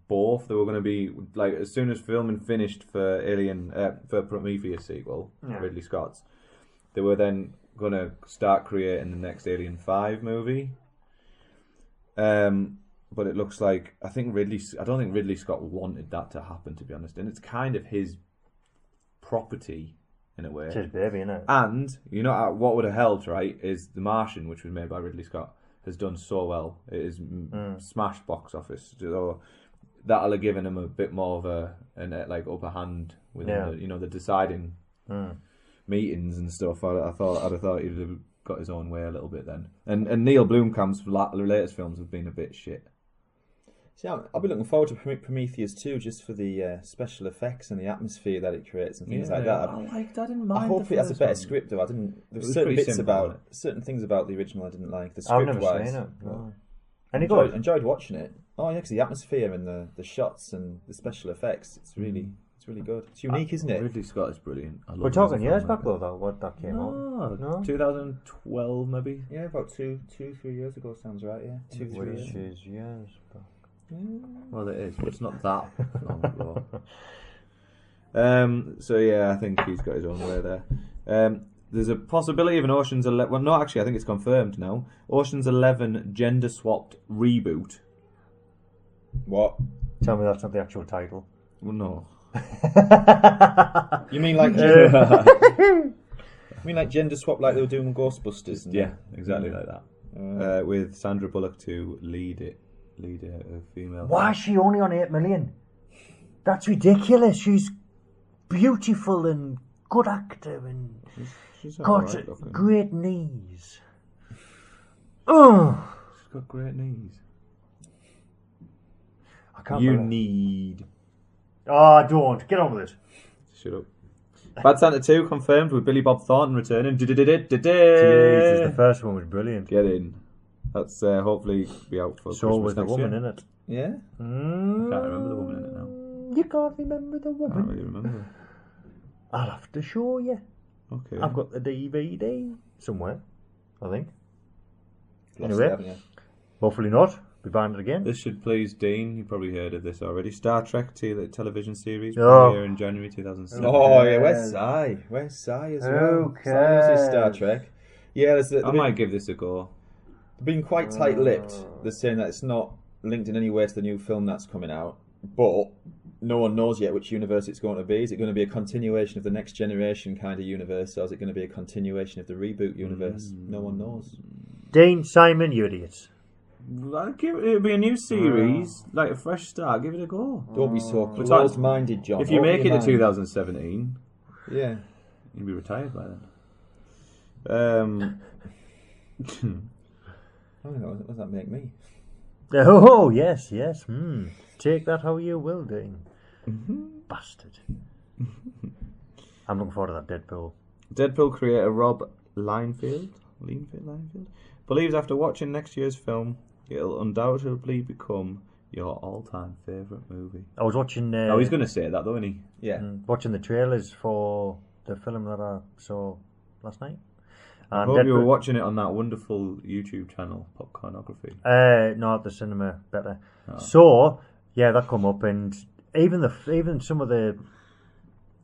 both. They were going to be like as soon as filming finished for for Prometheus sequel, Ridley Scott's, they were then going to start creating the next Alien 5 movie. But it looks like I don't think Ridley Scott wanted that to happen, to be honest, and it's kind of his property in a way. it's his baby, innit? And you know what would have helped, right? Is The Martian, which was made by Ridley Scott, has done so well. It is smashed box office, so that'll have given him a bit more of an upper hand with the deciding meetings and stuff. I'd have thought he'd have got his own way a little bit then. And Neil Blomkamp's latest films have been a bit shit. See, I'll be looking forward to Prometheus too, just for the special effects and the atmosphere that it creates and things like that. I didn't mind. I hope it has a better script though. There was were certain pretty bits simple, about wasn't certain things about the original I didn't like. The I've script never wise, seen it. No. Any good? enjoyed watching it. Oh yeah, because the atmosphere and the shots and the special effects, it's really good. It's unique, isn't it? Ridley Scott is brilliant. I love We're him talking as a years filmmaker. back though, what that came out. No? 2012 maybe. Yeah, about 3 years ago sounds right. Yeah, 2-3 Which years. is years back. Well, it is, but it's not that long ago. So yeah, I think he's got his own way there. There's a possibility of an Ocean's 11. Well, no, actually, I think it's confirmed now. Ocean's 11 gender swapped reboot. What? Tell me that's not the actual title. Well, no. You mean like gender swap like they were doing with Ghostbusters? And Yeah, exactly like that. With Sandra Bullock to lead a female. Why is she only on 8 million? That's ridiculous. She's beautiful and good actor and She's got alright looking. great knees. Oh, She's got great knees. I can't You believe- need. Oh, don't. Get on with it. Shut up. Bad Santa 2 confirmed with Billy Bob Thornton returning. Jesus, the first one was brilliant. Get in. That's hopefully be out for So Christmas was the next woman year. in it. Yeah. I can't remember the woman in it now. You can't remember the I can't woman. really remember. I'll have to show you. Okay. I've got the DVD somewhere, I think. Lost Anyway. it, haven't you? Hopefully not. Be banned it again. This should please Dean. You probably heard of this already. Star Trek television series Oh. premiere in January 2007. Oh yeah, where's Sai? Where's Sai as well? Okay. Sai was his Star Trek. Yeah, I might give this a go. they've been quite tight-lipped. They're saying that it's not linked in any way to the new film that's coming out, but no one knows yet which universe it's going to be. Is it going to be a continuation of the Next Generation kind of universe, or is it going to be a continuation of the reboot universe? No one knows. Dean, Simon, you idiots. It'll be a new series, like a fresh start. Give it a go. Don't be so But closed-minded, John. If you Open make it your to mind. 2017, Yeah. you'll be retired by then. I don't know, what does that make me? Oh, yes. Take that how you will, Dean. Bastard. I'm looking forward to that Deadpool. Deadpool creator Rob Liefeld believes after watching next year's film, it'll undoubtedly become your all-time favourite movie. I was watching. Oh, he's going to say that, though, isn't he? Yeah. Watching the trailers for the film that I saw last night. I And hope you were Deadpool- watching it on that wonderful YouTube channel, Popcornography. No, at the cinema, better. Oh. So, yeah, that come up, and even some of the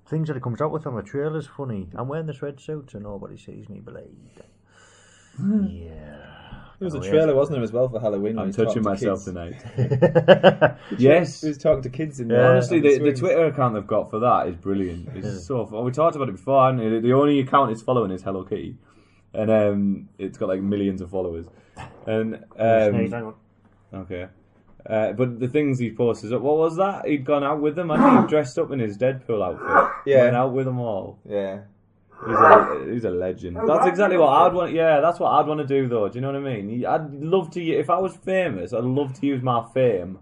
things that it comes out with on the trailer's funny. I'm wearing this red suit, so nobody sees me bleed. Yeah. There was a Oh, trailer, wasn't there, as well, for Halloween? when I'm he was talking touching to myself kids. tonight. Yes. He was talking to kids in Yeah. Honestly, on the the swings. Twitter account they've got for that is brilliant. It's so fun. We talked about it before, haven't we? The only account it's following is Hello Kitty. And it's got like millions of followers. And Sneeze, hang on. okay. But the things he posts is, what was that? He'd gone out with them, and he dressed up in his Deadpool outfit. Yeah. Went out with them all. Yeah. He's a legend. That's exactly what I'd want. Yeah, that's what I'd want to do, though. Do you know what I mean? I'd love to. If I was famous, I'd love to use my fame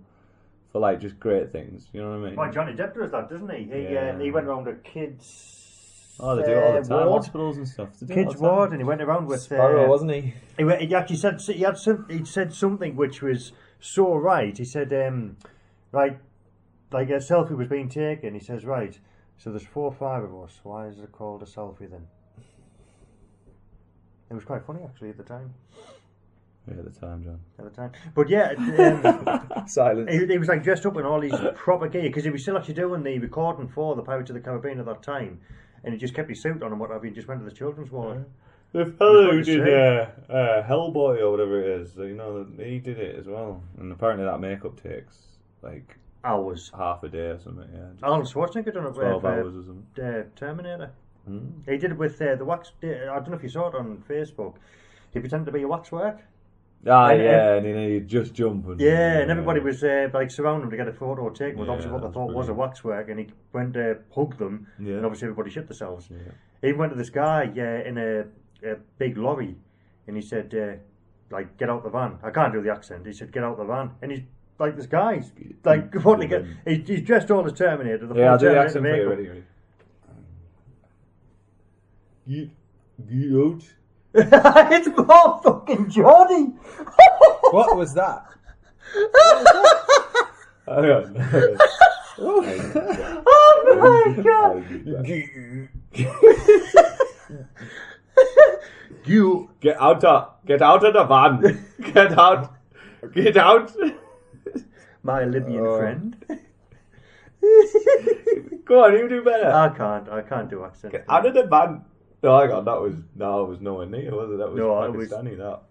for like just great things. You know what I mean? Well, Johnny Depp does that, doesn't he? Yeah. He went around to kids. Oh, they do it all the time. Ward. Hospitals and stuff. They do it all Kids the time. ward, and he went around with Sparrow, wasn't he? He actually said he said something which was so right. He said, right, like a selfie was being taken. He says, right, so there's 4 or 5 of us. Why is it called a selfie then? It was quite funny actually at the time. Yeah, at the time, John. At the time, but yeah, Silence. he was like dressed up in all his proper gear because he was still actually doing the recording for the Pirates of the Caribbean at that time, and he just kept his suit on and what have you. And just went to the children's ward. The fellow who What did did Hellboy or whatever it is, you know, he did it as well. And apparently that makeup takes like Hours. half a day or something. Yeah, just Arnold Schwarzenegger done it 12 with hours or something. Terminator. Mm. He did it with the wax. I don't know if you saw it on Facebook. He pretended to be a waxwork. Ah, And- yeah, and then he'd just jump. And, Yeah, and everybody was like surrounding him to get a photo taken with Yeah, obviously what they that's thought was a brilliant. waxwork, and he went to hug them, Yeah. and obviously everybody shit themselves. Yeah. He went to this guy in a big lorry, and he said, like, get out the van. I can't do the accent. He said, get out the van, and he's like, this guy's like, wanting to get. He's dressed all as Terminator. The Yeah, I'll full do the Terminator accent for you. makeup. Ready? Get out. It's more fucking Johnny. What was that? Hang on. Oh my god! You Get out of the van. Get out. my Libyan friend. Go on, you do better. I can't do accents. Get out of the van. No, hang on, that was nowhere near, was it? That was No, it was- Pakistani, that.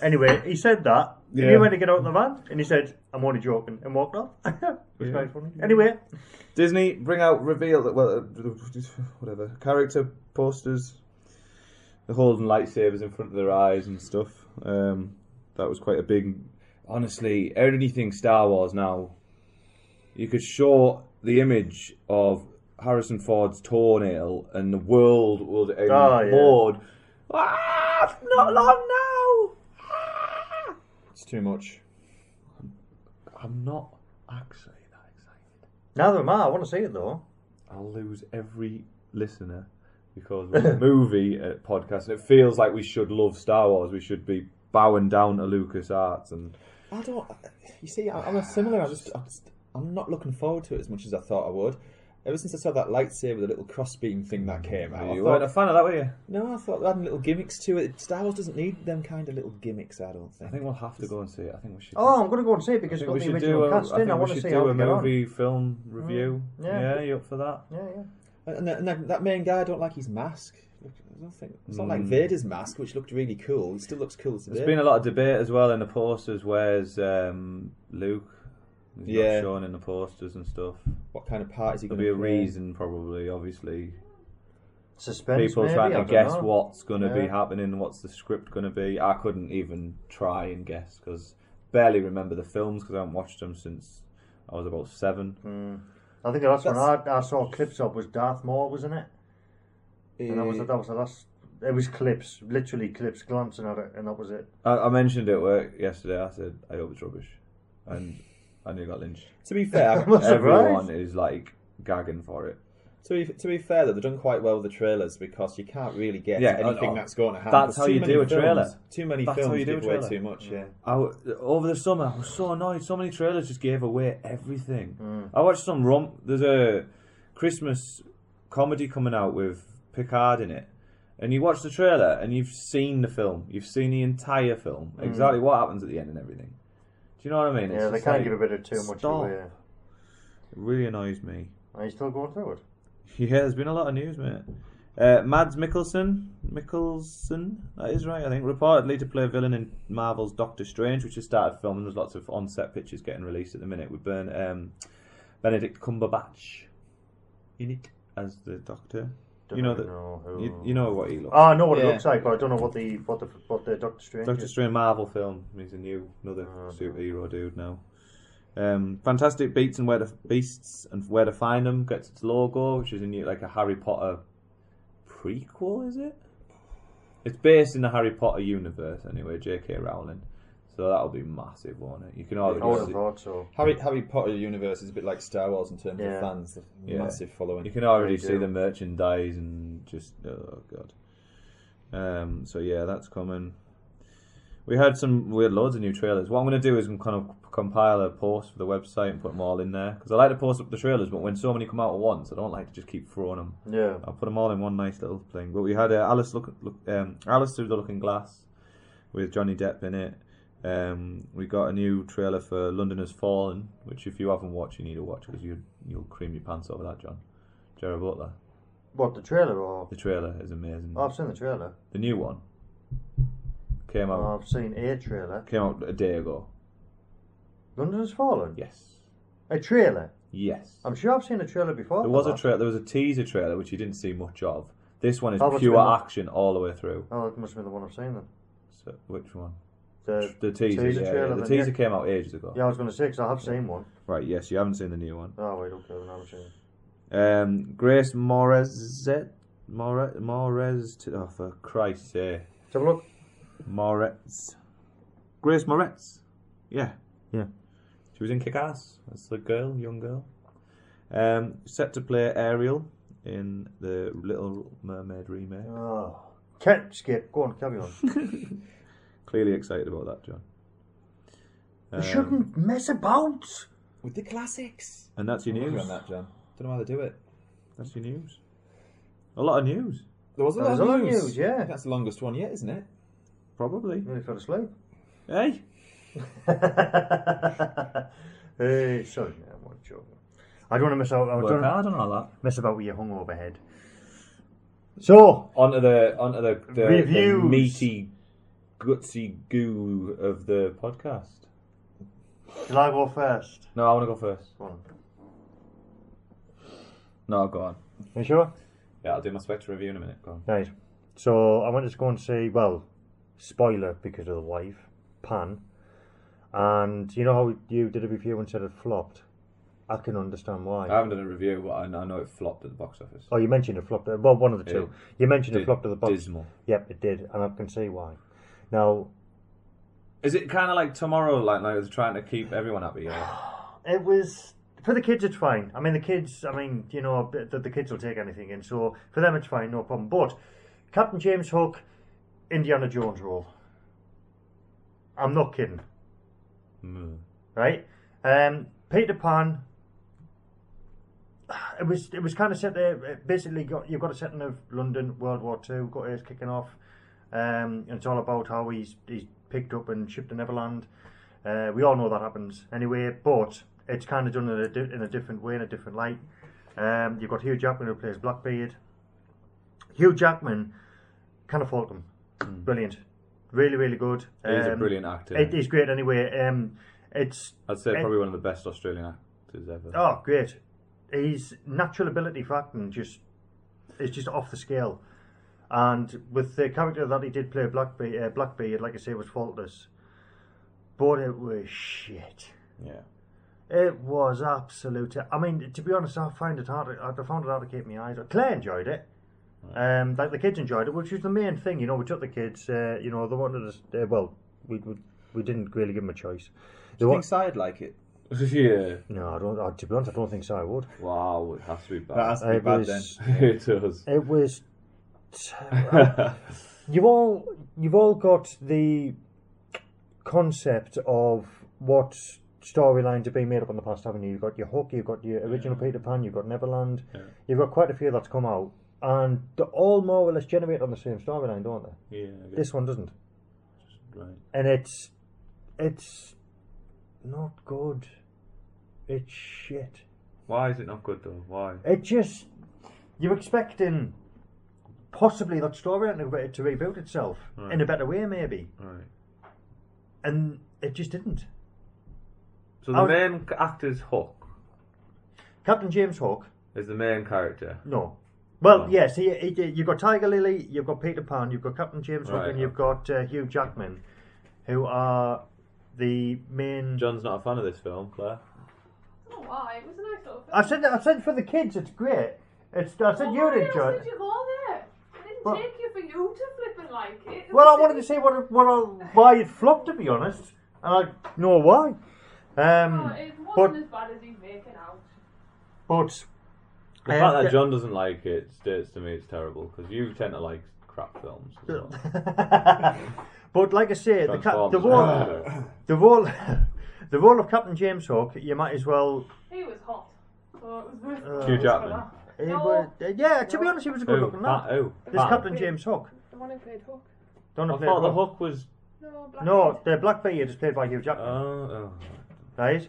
Anyway, he said that. Yeah. And he went to get out of the van, and he said, "I'm only joking," and walked off. It was Yeah. quite funny. Anyway, Disney reveal whatever character posters. They're holding lightsabers in front of their eyes and stuff. That was quite a big. Honestly, anything Star Wars now, you could show the image of Harrison Ford's toenail, and the world would implode. Ah, not long now. Ah! It's too much. I'm not actually that excited. neither am I. I want to see it though. I'll lose every listener because we're a movie podcast. It feels like we should love Star Wars. We should be bowing down to LucasArts and. I don't. You see, I'm a similar. I'm not looking forward to it as much as I thought I would. Ever since I saw that lightsaber, the little crossbeam thing that came out, You weren't a fan of that, were you? No, I thought they had little gimmicks to it. Star Wars doesn't need them kind of little gimmicks, I don't think. I think we'll have to go and see it. I think we should. Oh, I'm going to go and see it because it's got the original cast in. I want to see how a we get on. movie film review. Yeah. You up for that? Yeah. And that main guy, I don't like his mask. I don't think it's not like Vader's mask, which looked really cool. He still looks cool today. There's been a lot of debate as well in the posters. Where's Luke? He's not shown in the posters and stuff. What kind of part is he going to There'll be play? a reason, probably. Obviously, Suspense. people maybe, trying I to don't guess know. what's going to be happening, what's the script going to be. I couldn't even try and guess because barely remember the films because I haven't watched them since I was about 7. I think the last one I saw clips of was Darth Maul, wasn't it? And that was the last. It was clips, literally clips, glancing at it, and that was it. I mentioned it at work yesterday. I said I hope it's rubbish, and I nearly got lynched. To be fair, Everyone is like gagging for it. To be fair, though, they've done quite well with the trailers because you can't really get anything that's going to happen. That's There's how you many do a films. trailer. Too many That's how films you do a give away trailer. too much. Yeah. Over the summer, I was so annoyed. So many trailers just gave away everything. I watched some there's a Christmas comedy coming out with Picard in it, and you watch the trailer and you've seen the film. You've seen the entire film, exactly what happens at the end and everything. Do you know what I mean? Yeah, they can't give a bit of too much away. It really annoys me. Are you still going through it? Yeah, there's been a lot of news, mate. Mads Mikkelsen, that is right, I think, reportedly to play a villain in Marvel's Doctor Strange, which has started filming. There's lots of on-set pictures getting released at the minute with Benedict Cumberbatch in it as the Doctor. You know what he looks. Oh, I know what it looks like, but I don't know what the Doctor Strange. Doctor is. Strange Marvel film. He's another superhero dude now. Fantastic Beasts and Where to Find Them gets its logo, which is a Harry Potter prequel, is it? It's based in the Harry Potter universe anyway, J.K. Rowling. So that'll be massive, won't it? You can already I would have see. thought so. Harry Potter universe is a bit like Star Wars in terms of fans. Massive following. You can already see the merchandise and just so yeah, that's coming. We had loads of new trailers. What I'm going to do is I'm kind of compile a post for the website and put them all in there because I like to post up the trailers, but when so many come out at once, I don't like to just keep throwing them. Yeah, I'll put them all in one nice little thing. But we had Alice Through the Looking Glass with Johnny Depp in it. We got a new trailer for London Has Fallen, which if you haven't watched, you need to watch because you'll cream your pants over that, John. Gerard Butler. What, the trailer or? The trailer is amazing. Oh, I've seen the trailer. The new one came out. Oh, I've seen a trailer. Came out a day ago. London Has Fallen? Yes. A trailer? Yes. I'm sure I've seen a trailer before. There was a trailer. There was a teaser trailer which you didn't see much of. This one is Oh, pure what's been action all the way through. Oh, it must have been the one I've seen then. So which one? The teaser. teaser Yeah, trailer the then, teaser yeah. came out ages ago. Yeah, I was going to say because I have seen one. Right. Yes, you haven't seen the new one. Oh wait, okay, then I haven't seen it. Grace Moretz. Oh, for Christ's sake. Let's have a look. Moretz. Grace Moretz. Yeah. She was in Kick-Ass. That's the young girl. Set to play Ariel in the Little Mermaid remake. Oh. Skip, go on, carry on. Clearly excited about that, John. You shouldn't mess about. With the classics. And that's your news. On that, John. Don't know how to do it. That's your news. A lot of news. There was a There's lot a lot of of news. news, yeah. That's the longest one yet, isn't it? Probably. Nearly fell asleep. Hey. Hey, sorry, I'm not joking. I don't want to miss out. I Work don't hard on all that. mess about with your hungover head. So, Onto the Reviews. meaty, gutsy goo of the podcast. shall I go first? No, I want to go first. Go on. No, go on. You sure? Yeah, I'll do my Spectre review in a minute. Go on. Right. So I wanted to go and see, well, spoiler because of the wife, Pan. And you know how you did a review and said it flopped? I can understand why. I haven't done a review, but I know it flopped at the box office. Oh, you mentioned it flopped. Well, one of the two. You mentioned it flopped at the box. Dismal. Yep, it did, and I can see why. Now, Is it kind of like Tomorrow, like it's trying to keep everyone happy? Or? it was for the kids. It's fine. I mean, the kids. I mean, you know, the kids will take anything, and so for them, it's fine, no problem. But Captain James Hook, Indiana Jones role. I'm not kidding. Mm. Right? Peter Pan. It was kind of set there. Basically, you've got a setting of London, World War II, got his kicking off, and it's all about how he's picked up and shipped to Neverland. We all know that happens anyway, but it's kind of done in a different way, in a different light. You've got Hugh Jackman who plays Blackbeard. Hugh Jackman, can't fault him. Brilliant, really, really good. He's a brilliant actor. He's great anyway. I'd say probably one of the best Australian actors ever. Oh, great. His natural ability for acting is just off the scale. And with the character that he did play, Blackbeard, like I say, was faultless. But it was shit. Yeah. It was absolute. I mean, to be honest, I found it hard to keep my eyes on. Claire enjoyed it. Right. Like the kids enjoyed it, which was the main thing. You know, we took the kids. They wanted us. We didn't really give them a choice. Do you think I'd like it? Yeah. No, I don't. To be honest, I don't think so. I would. Wow, it has to be bad. That has to be bad then. It does. It was. You've all got the concept of what storylines are being made up in the past, haven't you? You've got your Hook, you've got your original Peter Pan, you've got Neverland. Yeah. You've got quite a few that's come out, and they all more or less generate on the same storyline, don't they? Yeah. I guess. This one doesn't, Right. and it's not good. It's shit. Why is it not good though? Why? It just, you're expecting possibly that storyline to reboot itself in a better way, maybe, Right. and it just didn't. So the main actor's Hook Captain James Hook. is the main character. No. Well, Oh. yes, you've got Tiger Lily, you've got Peter Pan, you've got Captain James Hook, Right, and you've got Hugh Jackman, who are the main. John's not a fan of this film, Claire. Oh, why? It was a nice little film. I said for the kids, it's great. I said you'd enjoy Why it. else did you go there? I didn't Well- take you for you to flip and like it. Well, I wanted to see why it flopped, to be honest, and I know why. It wasn't as bad as he's making out. But The fact that John doesn't like it states to me it's terrible because you tend to like crap films as well. but like I say, the role of Captain James Hook, you might as well. He was hot. So it was worth Hugh Jackman. To be honest, he was a good looking lad. This Captain James Hook. The one who played Hook. Don't I play thought the Hook was. No, the Blackbeard is played by Hugh Jackman. Oh. Right?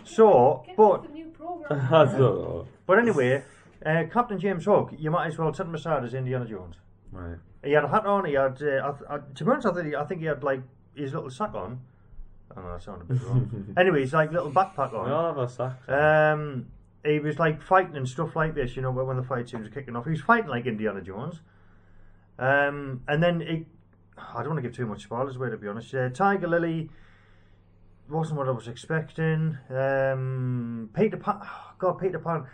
So, but The new program. I don't know. but anyway, Captain James Hook, you might as well set him aside as Indiana Jones. Right. He had a hat on, he had, to be honest, I think he had like his little sack on. I know that sounded a bit wrong. Anyway, he's like little backpack We on. all have our sacks. He was like fighting and stuff like this, you know, when the fight scenes were kicking off. He was fighting like Indiana Jones. And then I don't want to give too much spoilers away, to be honest. Tiger Lily wasn't what I was expecting. Peter Pan, Peter Pan.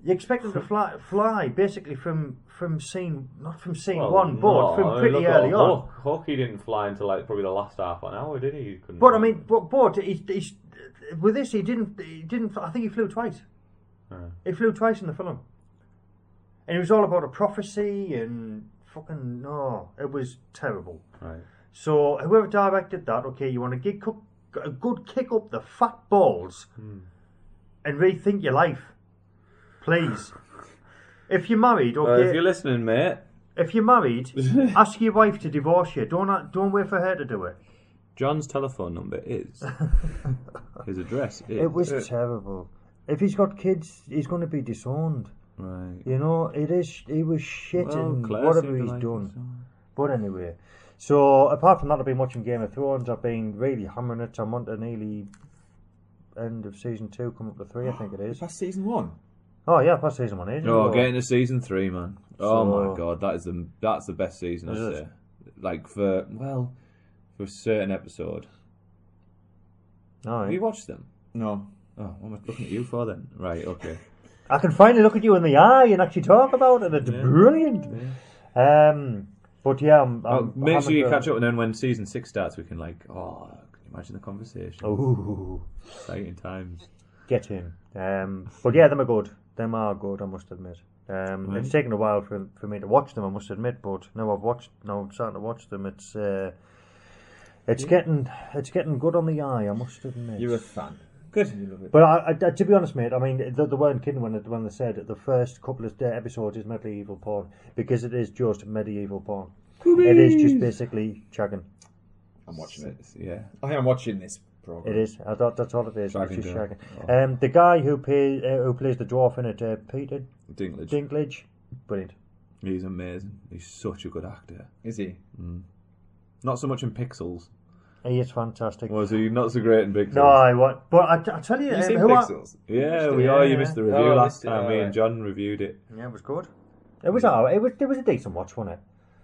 You expect him to fly basically from scene, not from scene one, but from pretty early on. Hook, he didn't fly until like probably the last half an hour, did he? But I mean, but he's with this he didn't. I think he flew twice. He flew twice in the film, and it was all about a prophecy and fucking no. It was terrible. Right. So whoever directed that, okay, you want to get a good kick up the fat balls and rethink your life, please. If you're married, okay. If you're listening, mate. If you're married, ask your wife to divorce you. Don't wait for her to do it. John's telephone number is. His address is. It was terrible. If he's got kids, he's going to be disowned. Right. You know, it is. He was shit in Claire whatever seemed to he's like done. it, so. But anyway, so apart from that, I've been watching Game of Thrones. I've been really hammering it. I'm on to nearly end of season 2, coming up to 3, I think it is. Past season 1. Oh yeah, past season 1 is. Oh, getting to season 3, man. Oh So- my god, that's the best season, Is I'd it? say. Like for a certain episode. All Have you right. watched them? No. Oh, what am I looking at you for then? Right, okay. I can finally look at you in the eye and actually talk about it. It's brilliant. But yeah, I'm Make sure you hammered catch up, and then when season 6 starts, we can can you imagine the conversation? Ooh, Exciting times. get in. But yeah, them are good. Them are good, I must admit. It's taken a while for me to watch them, I must admit. But now I'm starting to watch them. It's getting good on the eye, I must admit. You're a fan. Good. You love it. But I, to be honest, mate, I mean, they weren't kidding when they said the first couple of episodes is medieval porn, because it is just medieval porn. Boobies. It is just basically shagging. I'm watching it. Yeah, I am watching this program. It is. I thought that's all it is. Shagging, It's just yeah. shagging. The guy who plays the dwarf in it, Peter Dinklage. Dinklage, brilliant. He's amazing. He's such a good actor. Is he? Not so much in Pixels. He is fantastic. Was he not so great in Pixels? No, I want. But I tell you, You seen who Pixels? Yeah, Yeah, you missed the review Oh, I last missed it, time. Me alright. and John reviewed it. Yeah, it was good. It was alright. It was a decent watch, wasn't it?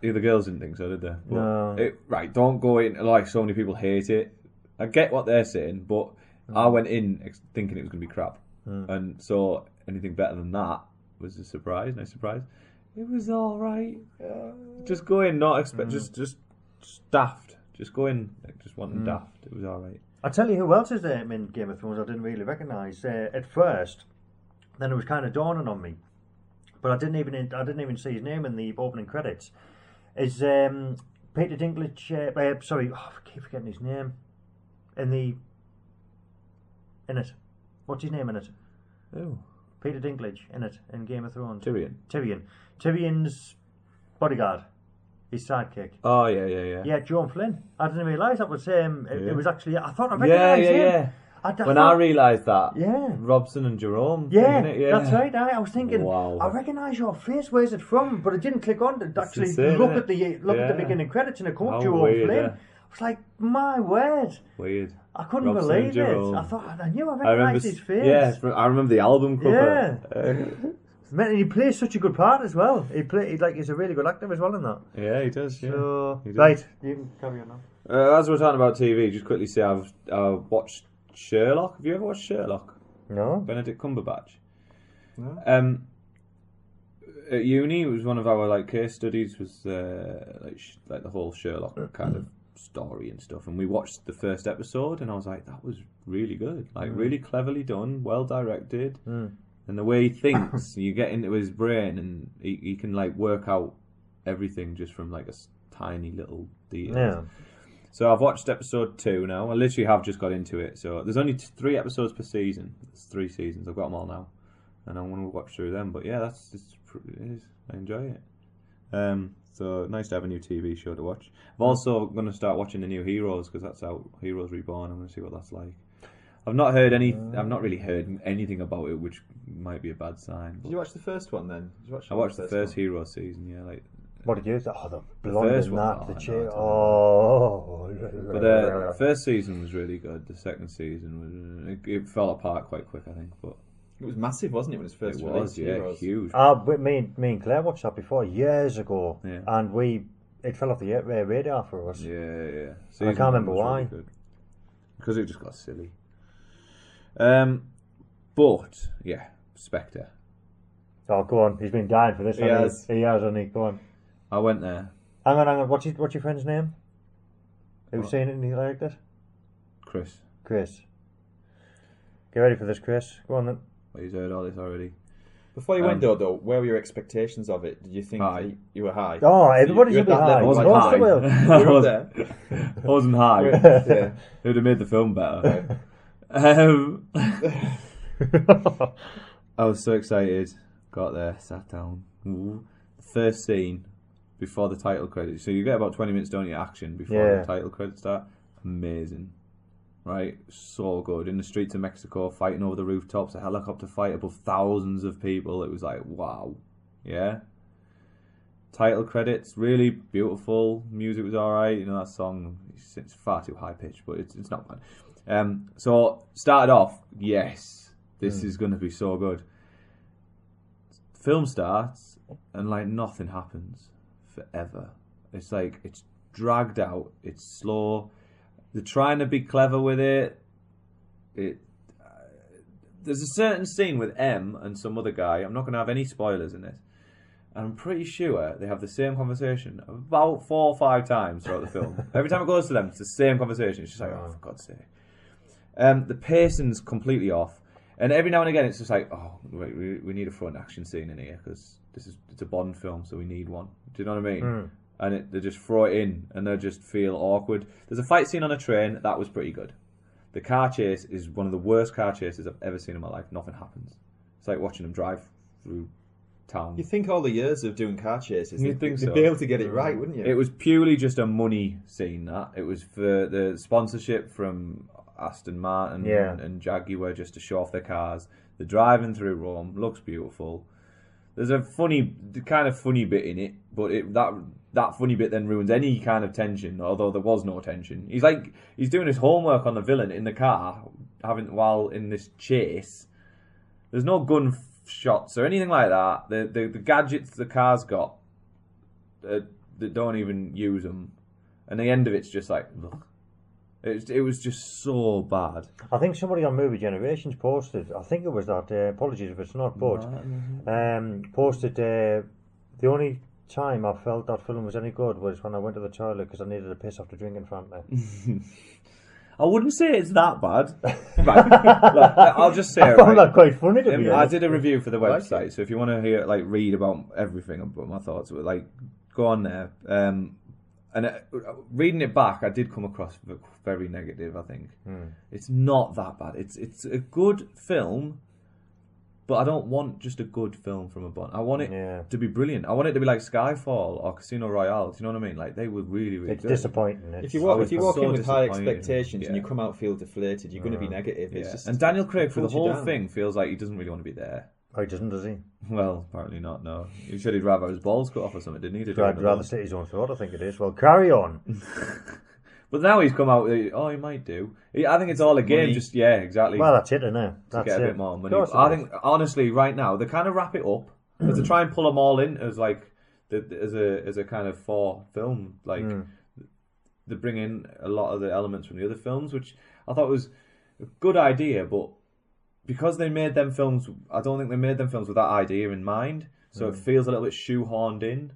Yeah, the girls didn't think so, did they? But No. Right, don't go in like so many people hate it. I get what they're saying, but I went in thinking it was going to be crap, and so anything better than that was a surprise. Nice surprise. It was all right. Just go in, not expect, just daft. Just go in, just wanting daft. It was all right. I tell you who else is in Game of Thrones I didn't really recognise at first. Then it was kind of dawning on me, but I didn't even see his name in the opening credits. Is Peter Dinklage? Sorry, I keep forgetting his name. In it, what's his name in it? Oh, Peter Dinklage in it in Game of Thrones. Tyrion. Tyrion's bodyguard, his sidekick. Oh yeah. Yeah, Joan Flynn. I didn't realise that was it was actually. I thought I Yeah, recognised him. yeah. I When I realised that, Yeah. Robson and Jerome. Yeah, thing, innit? Yeah, that's right. I was thinking, Wow. I recognise your face. Where's it from? But it didn't click on to actually insane, look innit? at the Yeah. beginning credits and it come up How Jerome weird, Flynn. yeah. I was like, my word! Weird. I couldn't Robson believe and Jerome. it. I thought I knew I I remember. recognised his face. Yeah, I remember the album cover. Man, he plays such a good part as well. He's a really good actor as well in that. Yeah, he does. Yeah. So He does. right, you can carry on now. As we're talking about TV, just quickly say I've watched Sherlock. Have you ever watched Sherlock? No. Benedict Cumberbatch. No. At uni, it was one of our case studies. Was like the whole Sherlock kind of story and stuff, and we watched the first episode, and I was like, that was really good, really cleverly done, well directed, and the way he thinks, you get into his brain, and he can work out everything just from a tiny little detail. Yeah. So I've watched episode 2 now. I literally have just got into it. So there's only 3 episodes per season. There's 3 seasons. I've got them all now, and I want to watch through them. But yeah, it is. I enjoy it. So nice to have a new TV show to watch. I'm also going to start watching the new Heroes because that's out. Heroes Reborn. I'm going to see what that's like. I've not really heard anything about it, which might be a bad sign. Did you watch the first one then? I watched the first Heroes season. Yeah, What did you think? Oh, the blonde first in one, that, oh, the I chick. know, Oh. But the first season was really good. The second season was it fell apart quite quick, I think. But It was massive, wasn't it, when it was first it released? was, yeah, Heroes? huge. Me and Claire watched that before years ago, Yeah. and it fell off the radar for us. Yeah. I can't remember why. Because it just got silly. But yeah, Spectre. Oh, go on. He's been dying for this. He hasn't has. He has, hasn't he? Go on. I went there. Hang on. What's your friend's name? Who's What? saying anything like this? Chris. Chris. Get ready for this, Chris. Go on then. Well, he's heard all this already. Before you went, though, where were your expectations of it? Did you think High. that you were high? Oh, So everybody's you going to be at that high. level, I wasn't Of course high. they will. You were up there. I wasn't high. Yeah. It would have made the film better. I was so excited. Got there, sat down. Ooh. First scene before the title credits. So you get about 20 minutes, don't you, action before the title credits start. Amazing. Right? So good. In the streets of Mexico, fighting over the rooftops, a helicopter fight above thousands of people. It was like, wow. Yeah? Title credits, really beautiful. Music was alright. You know, that song, it's far too high pitched, but it's not bad. So, started off, yes, this is going to be so good. Film starts, and nothing happens forever. It's it's dragged out, it's slow. They're trying to be clever with it. There's a certain scene with M and some other guy. I'm not going to have any spoilers in this. I'm pretty sure they have the same conversation about 4 or 5 times throughout the film. Every time it goes to them, it's the same conversation. It's just oh, for God's sake. The pacing's completely off. And every now and again, it's just oh, wait, we need a front action scene in here because it's a Bond film, so we need one. Do you know what I mean? and they just throw it in, and they just feel awkward. There's a fight scene on a train that was pretty good. The car chase is one of the worst car chases I've ever seen in my life. Nothing happens. It's like watching them drive through town. You think all the years of doing car chases, You'd think so. you'd be able to get it right, wouldn't you? It was purely just a money scene. That it was for the sponsorship from Aston Martin and Jaguar, just to show off their cars. They're driving through Rome. Looks beautiful. There's a kind of funny bit in it, but that funny bit then ruins any kind of tension. Although there was no tension. He's doing his homework on the villain in the car, while in this chase. There's no gun shots or anything like that. The gadgets the car's got, they don't even use them, and the end of it's just like, look. It was just so bad. I think somebody on Movie Generations posted, I think it was that, apologies if it's not, but posted the only time I felt that film was any good was when I went to the toilet because I needed a piss after drinking Fanta. I wouldn't say it's that bad. Right. Look, I'll just say I found that quite funny to be I honest. did a review for the website, so if you want to read about everything about my thoughts, go on there. And reading it back, I did come across very negative, I think. It's not that bad. It's a good film, but I don't want just a good film from a Bond. I want it to be brilliant. I want it to be like Skyfall or Casino Royale. Do you know what I mean? Like, they were really, really It's good. disappointing. If you walk so in with high disappointing. expectations and you come out feel deflated, you're going to be negative. It's just, and Daniel Craig, for the pulls you whole down. thing, feels like he doesn't really want to be there. Oh, he doesn't, does he? Well, apparently not, no. He said he'd rather have his balls cut off or something, didn't he? I'd rather sit his own thought, I think it is. Well, carry on. But now he's come out with, he might do. I think it's all a game, Money. just, exactly. Well, that's it, isn't it? To That's get a it. bit more money. Of course it I is. think, honestly, right now, they kind of wrap it up, because they try and pull them all in as a kind of film. They bring in a lot of the elements from the other films, which I thought was a good idea, but because they made them films, I don't think they made them films with that idea in mind, so it feels a little bit shoehorned in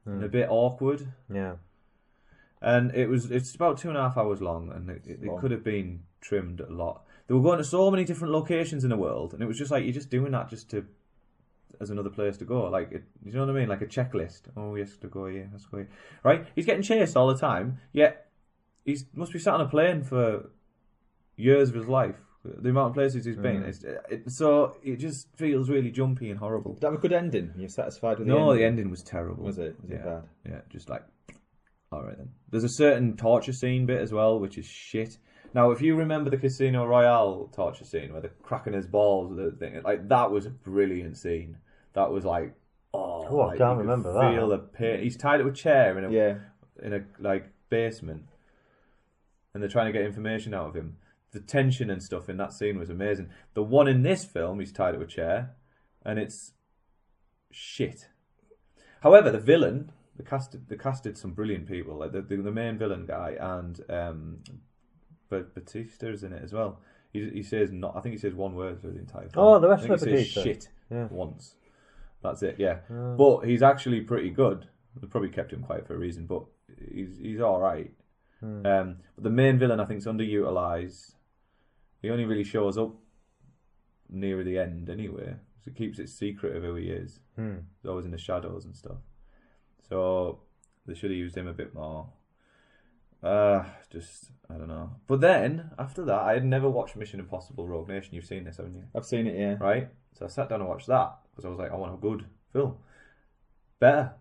and a bit awkward. Yeah. And it's about 2.5 hours long, and it could have been trimmed a lot. They were going to so many different locations in the world, and it was just like, you're just doing that just as another place to go. You know what I mean? Like a checklist. Oh, yes, to go here, let's go here. Right? He's getting chased all the time, yet he must be sat on a plane for years of his life. The amount of places he's been. So it just feels really jumpy and horrible. Did that have a good ending? You're satisfied with the No, ending? the ending was terrible. Was it? Was it bad? Yeah, just like, all right then. There's a certain torture scene bit as well, which is shit. Now, if you remember the Casino Royale torture scene where they're cracking his balls with the thing, that was a brilliant scene. That was like, I can't remember that. Feel the pain. He's tied to a chair in a basement, and they're trying to get information out of him. The tension and stuff in that scene was amazing. The one in this film, he's tied to a chair, and it's shit. However, the villain, they casted some brilliant people. Like the main villain guy, and but Batista's in it as well. He says not. I think he says one word through the entire film. Oh, the rest I think of he says Batista. shit Yeah. once. That's it. Yeah, but he's actually pretty good. They probably kept him quiet for a reason, but he's all right. But the main villain, I think, is underutilized. He only really shows up near the end anyway, so it keeps it secret of who he is. He's always in the shadows and stuff. So they should have used him a bit more. I don't know. But then, after that, I had never watched Mission Impossible Rogue Nation. You've seen this, haven't you? I've seen it, yeah. Right? So I sat down and watched that, because I was like, I want a good film. Better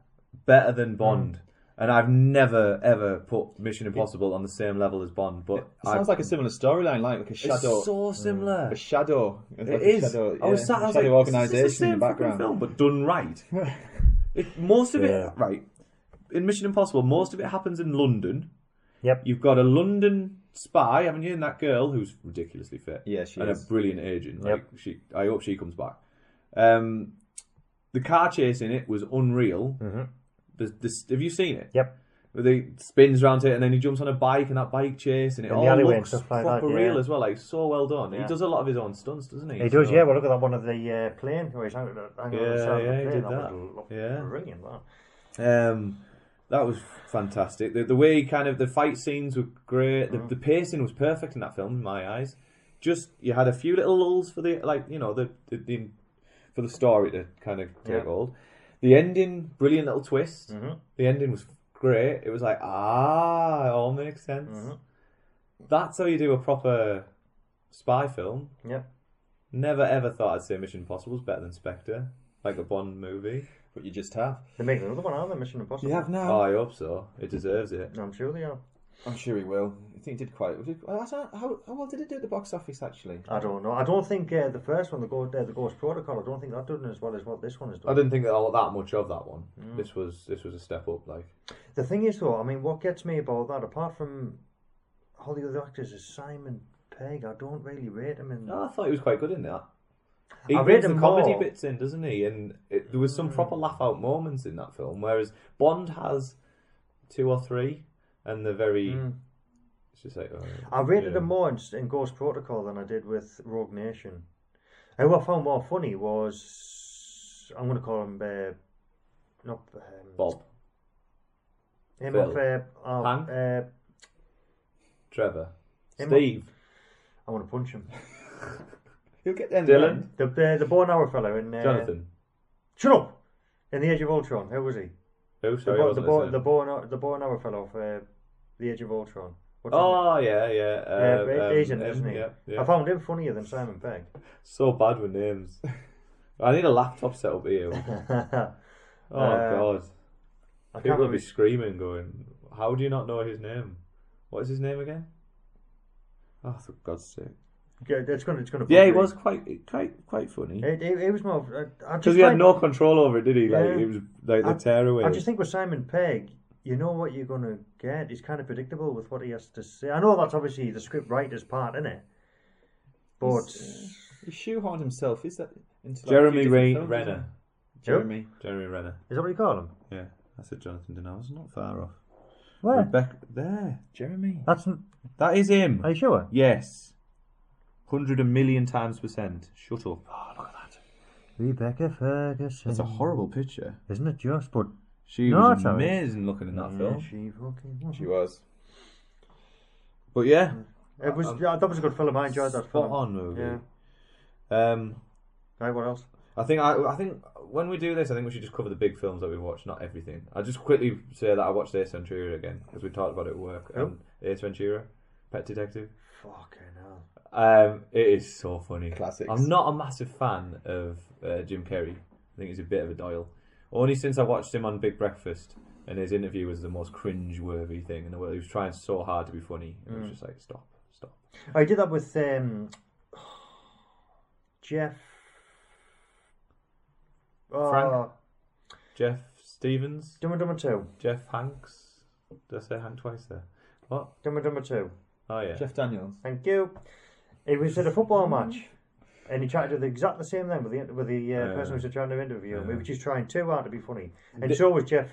than Bond. And I've never, ever put Mission Impossible on the same level as Bond. But It sounds like a similar storyline, like a shadow. It's so similar. A shadow. It's It like is. A shadow, I was shadow like, organisation it's the same in the background. film, but done right. Most of it, right. In Mission Impossible, most of it happens in London. Yep. You've got a London spy, haven't you? And that girl who's ridiculously fit. Yeah, she and is. a brilliant agent. Yep. I hope she comes back. The car chase in it was unreal. Have you seen it? Yep. Where he spins around it and then he jumps on a bike and that bike chase and it In all the alleyway and looks stuff like proper that, real yeah. as well. Like, so well done. Yeah. He does a lot of his own stunts, doesn't he? He does, So- yeah. Well, look at that one of the plane where he's hanging on the side of the he plane. did That that. was Yeah. brilliant, that. That was fantastic. The way the fight scenes were great. The pacing was perfect in that film, in my eyes. Just, you had a few little lulls for for the story to kind of take hold. The ending, brilliant little twist. The ending was great. It was like, it all makes sense. Mm-hmm. That's how you do a proper spy film. Yep. Never ever thought I'd say Mission Impossible is better than Spectre, like a Bond movie. But you just have. They're making another one, aren't they? Mission Impossible. You have Oh, now. I hope so. It deserves it. I'm sure they are. I'm sure he will. I think he did quite. How well did it do at the box office actually? I don't know. I don't think the first one, the Ghost Protocol, I don't think that done as well as what this one has done. I didn't think that much of that one. This was a step up. Like, The thing is, though, I mean, what gets me about that, apart from all the other actors, is Simon Pegg. I don't really rate him in. I thought he was quite good in that. He I brings rate the him comedy more. bits in, doesn't he? And there was some proper laugh out moments in that film, whereas Bond has 2 or 3, and they're very. It's just like. I rated him more in Ghost Protocol than I did with Rogue Nation. And what I found more funny was, I'm going to call him not Bob, him Phil. off Hank? Trevor, Him Steve. I want to punch him. He'll get them. Dylan? The bow and arrow fellow in Jonathan. Shut up! In the Age of Ultron, who was he? Who? The Sorry, bow, I wasn't listening. the bow and arrow fellow of the Age of Ultron. What's his Oh yeah. Asian, isn't he? Yeah. I found him funnier than Simon Pegg. So bad with names. I need a laptop set up here. Oh God! I can't People will remember. be screaming, going, "How do you not know his name? What is his name again?" Oh, for God's sake! Yeah, it's gonna. Yeah, he was quite funny. It was more. Because he had no control over it, did he? Like Yeah. it was like the tearaway. I just think with Simon Pegg, you know what you're gonna get. He's kind of predictable with what he has to say. I know that's obviously the script writer's part, isn't it? But He shoehorned himself. Is that into Jeremy Renner? Renner. Jeremy. Jeremy Renner. is that what you call him? Yeah, I said Jonathan Denars. Not far off. Where? Rebecca, there, Jeremy. That is him. Are you sure? Yes. 100,000,000%. Shut up. Oh, look at that. Rebecca Ferguson. That's a horrible picture. Isn't it just? But She No, was it's all right. amazing looking in that film. she fucking was. She was. But yeah, It was. Yeah, that was a good film. I enjoyed that spot film. on movie. Yeah. Right. What else? I think when we do this, I think we should just cover the big films that we watch, not everything. I'll just quickly say that I watched Ace Ventura again because we talked about it at work. Ace Ventura, Pet Detective. Fucking hell. It is so funny. Classics. I'm not a massive fan of Jim Carrey. I think he's a bit of a doyle. Only since I watched him on Big Breakfast and his interview was the most cringe-worthy thing in the world. He was trying so hard to be funny. And it was just like, stop. I did that with Jeff. Frank? Jeff Stevens? Dumb and Dumber 2. Jeff Hanks? Did I say Hank twice there? What? Dumb and Dumber 2. Oh yeah. Jeff Daniels. Thank you. He was at a football match, and he tried to do the exact the same thing with the person who was trying to interview him. He was just trying too hard to be funny, and so was Jeff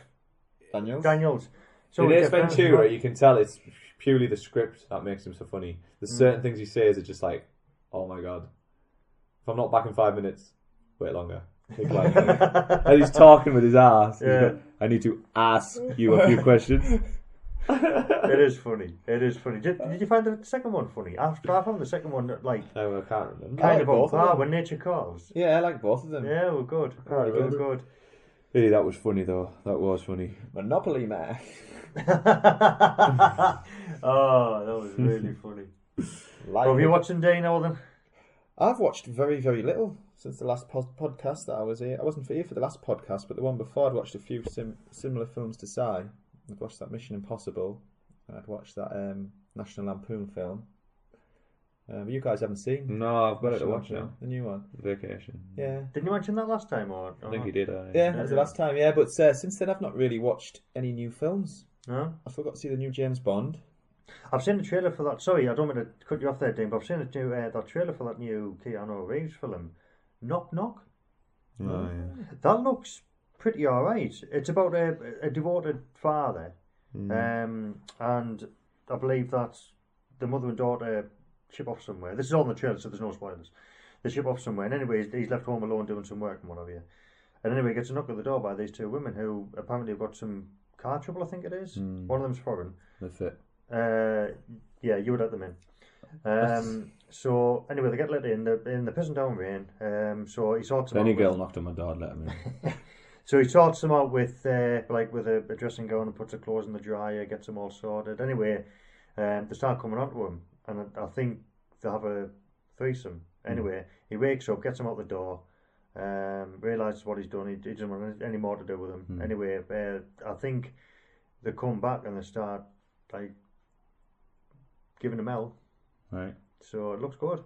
Daniels. So in was Ace Jeff Daniels as Ventura, well. you can tell it's purely the script that makes him so funny. There's certain things he says are just like, oh my god. If I'm not back in 5 minutes, wait longer. Think like, and he's talking with his ass. Yeah. I need to ask you a few questions. It is funny. It is funny. Did you find the second one funny? I found the second one like No, I can't remember. kind like of on both of par them. when nature calls. Yeah, I like both of them. Yeah, we're good. Very We're good. good. Hey, that was funny though. That was funny. Monopoly Man. Oh, that was really funny. Well, have you watched some Dean Olden? I've watched very, very little since the last podcast that I was here. I wasn't here for the last podcast, but the one before I'd watched a few similar films to Si. I'd watched that Mission Impossible, and I'd watched that National Lampoon film. You guys haven't seen? No, I've got it to National watch Lampoon, now. the new one. Vacation. Yeah. Didn't you mention that last time? Or I think he did. Yeah, that was the last time, yeah. But since then, I've not really watched any new films. No? I forgot to see the new James Bond. I've seen the trailer for that. Sorry, I don't mean to cut you off there, Dean, but I've seen that trailer for that new Keanu Reeves film, Knock Knock. Oh, yeah. That looks pretty alright. It's about a devoted father, and I believe that the mother and daughter ship off somewhere. This is all in the trailer, so there's no spoilers. They ship off somewhere, and anyway, he's left home alone doing some work and what have you. And anyway, he gets a knock at the door by these two women who apparently have got some car trouble, I think it is. One of them's foreign. That's it. Yeah, you would let them in. So anyway, they get let in. They're pissing down rain. So he sorts them If any out. girl knocked on my door, I'd let him in. So he sorts them out with with a dressing gown and puts the clothes in the dryer, gets them all sorted. Anyway, they start coming onto him, and I think they have a threesome. Anyway, he wakes up, gets him out the door, realises what he's done. He doesn't want any more to do with him. Anyway, I think they come back and they start like giving him hell. Right. So it looks good.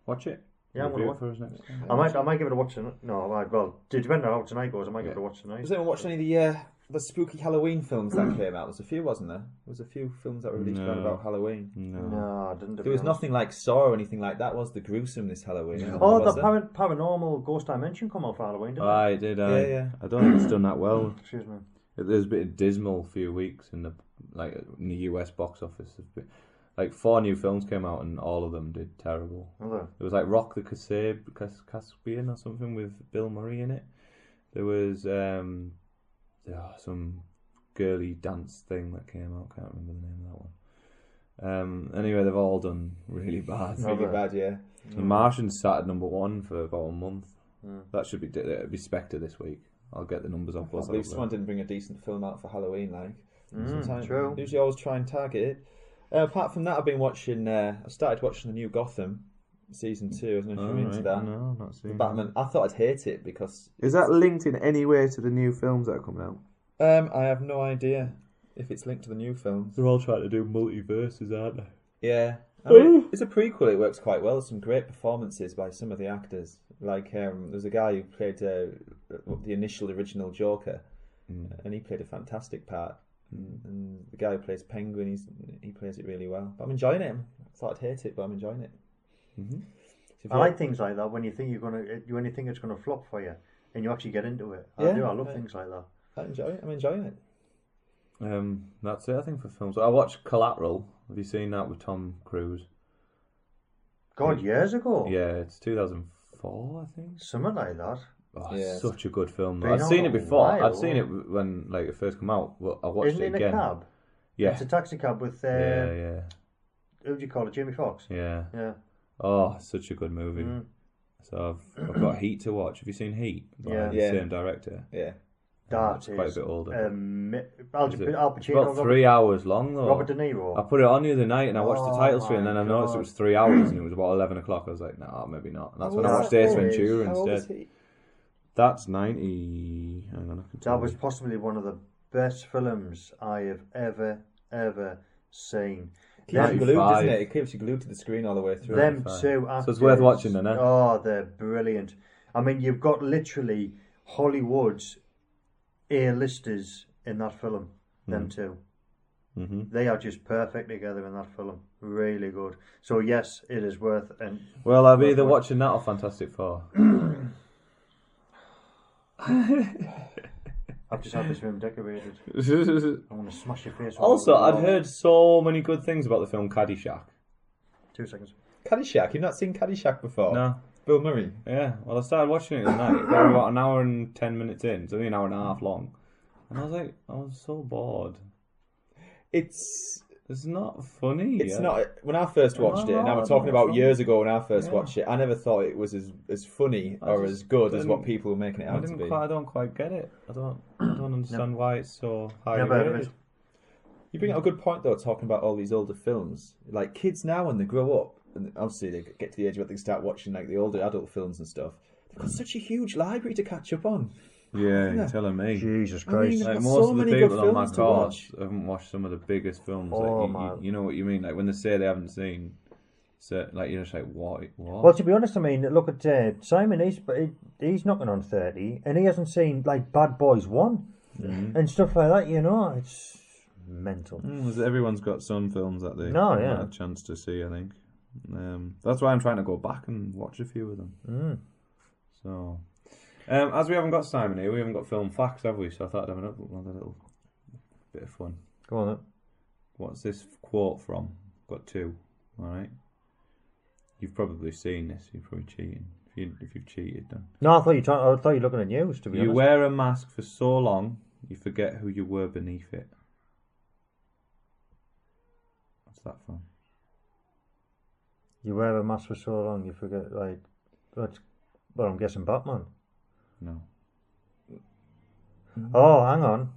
Watch it. Yeah, I'm Review gonna it for us next time. I might give it a watch tonight. No, well, depending on how tonight goes, I might give it a watch tonight. Was anyone watching any of the spooky Halloween films that came out? There's a few, wasn't there? There was a few films that were released around about Halloween. No, I didn't. There was nothing like Saw or anything like that, was the gruesome this Halloween? Oh, was the there? paranormal Ghost Dimension come out for Halloween, didn't I did. Yeah. I don't think it's done that well. it? Excuse me. There's been a dismal few weeks in the US box office. Like 4 new films came out and all of them did terrible. Other. There was like Rock the Caspian or something with Bill Murray in it. There was some girly dance thing that came out. Can't remember the name of that one. Anyway, they've all done really bad. Really bad, yeah. The Martian sat at number 1 for about a month. That should be Spectre this week. I'll get the numbers off. I believe someone didn't bring a decent film out for Halloween, like. Sometimes true. Usually always try and target it. Apart from that, I've been watching. I started watching the new Gotham season 2. I don't know if you're into that. No, not seen Batman. I thought I'd hate it because Is that linked in any way to the new films that are coming out? I have no idea if it's linked to the new films. They're all trying to do multiverses, aren't they? Yeah, I mean, it's a prequel. It works quite well. Some great performances by some of the actors. Like there's a guy who played the initial original Joker, and he played a fantastic part. And the guy who plays Penguin, he plays it really well. But I'm enjoying it. I thought I'd hate it, but I'm enjoying it. So I like things like that when you think when you think it's gonna flop for you, and you actually get into it. I do. I love things like that. I enjoy it. I'm enjoying it. That's it, I think, for films. I watched Collateral. Have you seen that with Tom Cruise? God, years ago. Yeah, it's 2004, I think. Something like that. Oh, Yeah, it's such a good film. Been I'd out seen a it before. while, I'd seen it when it first came out. Well, I watched Isn't it it in again. a cab? Yeah. It's a taxi cab with Yeah. who do you call it? Jamie Foxx. Yeah. Yeah. Oh, such a good movie. So I've got Heat to watch. Have you seen Heat? Yeah. The same director. Yeah. That It's quite a bit older. Al Is it? Pacino. It's about 3 hours long though. Robert De Niro. I put it on the other night and I watched the title screen and then I my noticed it God. was 3 hours and it was about 11 o'clock. I was like, nah, maybe not. And that's when I old watched is Ace that? Ventura How old is instead. he? That's 90. Hang on, I can tell That was you. possibly one of the best films I have ever seen. Keeps you glued, 95. doesn't it? It keeps you glued to the screen all the way through. Them 95. two actors. So it's worth watching then, eh? Oh, they're brilliant. I mean, you've got literally Hollywood's A-listers in that film. Them two. Mm-hmm. They are just perfect together in that film. Really good. So yes, it is worth. And Well, I'll be either watching that or Fantastic Four. I've just had this room decorated. I'm gonna smash your face. Also, all over I've the wall. heard so many good things about the film Caddyshack. 2 seconds. Caddyshack. You've not seen Caddyshack before? No. Bill Murray. Yeah, well, I started watching it tonight. We're about an hour and 10 minutes in. It's only an hour and a half long. And I was like, I was so bored. It's not funny. It's not. When I first watched it, and I'm talking about years ago when I first watched it, I never thought it was as funny or as good as what people were making it out to be. I don't quite get it. I don't understand why it's so highly Never heard of rated. it. You bring up a good point though, talking about all these older films. Like kids now, when they grow up, and obviously they get to the age where they start watching like the older adult films and stuff, they've got such a huge library to catch up on. Yeah, you're telling me. Jesus I mean, Christ. Like got most so of the many good people on my films to course watch. haven't watched some of the biggest films. Oh, Like, man. you know what you mean? Like when they say they haven't seen, so like you're just like, what? Well, to be honest, I mean, look at Simon. He's knocking on 30, and he hasn't seen like Bad Boys 1 and stuff like that. You know, it's mental. Everyone's got some films that they No, haven't yeah. had a chance to see. I think that's why I'm trying to go back and watch a few of them. So, as we haven't got Simon here, we haven't got film facts, have we? So I thought I'd have another little bit of fun. Go on then. What's this quote from? Got 2. All right. You've probably seen this. You're probably cheating. If you've cheated, then. No, I thought you were looking at news. To be You honest. wear a mask for so long, you forget who you were beneath it. What's that from? You wear a mask for so long, you forget. Like, well, I'm guessing Batman. No. Oh, hang on.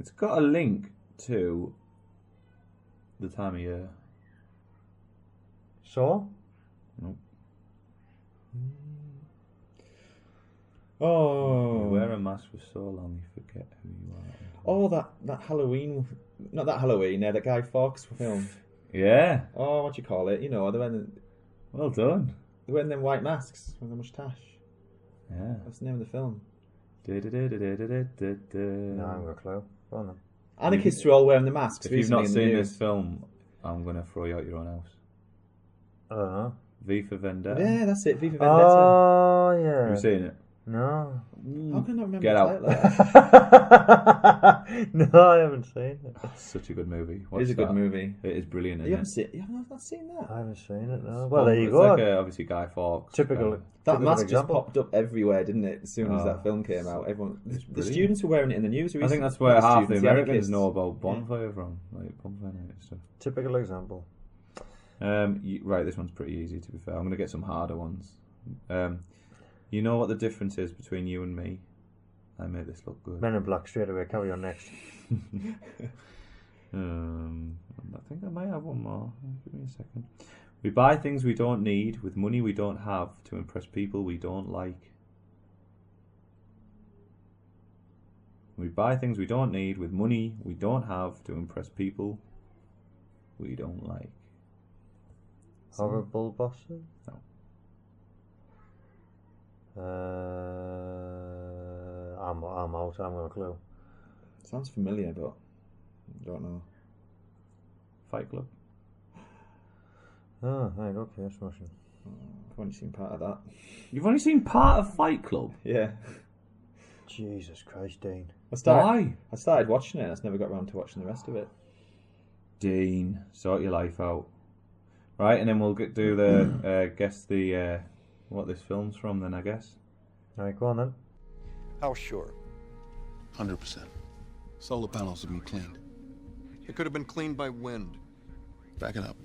It's got a link to the time of year. So? Nope. Oh. You wear a mask for so long you forget who you are. Oh, that Halloween. Not that Halloween, that Guy Fawkes film. Yeah. Oh, what do you call it? You know, they're Well done. wearing them white masks with the moustache. Yeah. What's the name of the film? No, I haven't got a clue. Go on then. Anarchists are all wearing the masks. If you've not recently in the seen news. this film, I'm going to throw you out your own house. I don't know. V for Vendetta. Yeah, that's it. Viva Vendetta. Oh, yeah. Have you seen it? No. How can I not remember Get the out. title? No, I haven't seen it. It's such a good movie. It Watch is a good that. movie. It is brilliant. You Isn't haven't it? seen? You have not seen that? I haven't seen it, no. Well, there you It's go. like obviously Guy Fawkes. Typical. That typical mask just example. popped up everywhere, didn't it? As soon as Oh, that film came out, everyone, it's the brilliant. students were wearing it in the news. I think that's Not where half the students, Americans anarchists. know about Bonfire from. Like Bonfire Night and stuff. Typical example. Right, this one's pretty easy to be fair. I'm going to get some harder ones. You know what the difference is between you and me? I made this look good. Men in Black straight away. Carry on next. I think I might have one more. Give me a second. We buy things we don't need with money we don't have to impress people we don't like. We buy things we don't need with money we don't have to impress people we don't like. Horrible bosses? No. I'm out. I haven't got a clue. Sounds familiar, but I don't know. Fight Club. Oh, right, okay, smashing. I've only seen part of that. You've only seen part of Fight Club? Yeah. Jesus Christ, Dean. Why? I started watching it. I just never got around to watching the rest of it. Dean, sort your life out. Right, and then we'll do the guess the what this film's from then, I guess. Right, go on then. How sure? 100%. Solar panels have been cleaned. It could have been cleaned by wind. Back it up.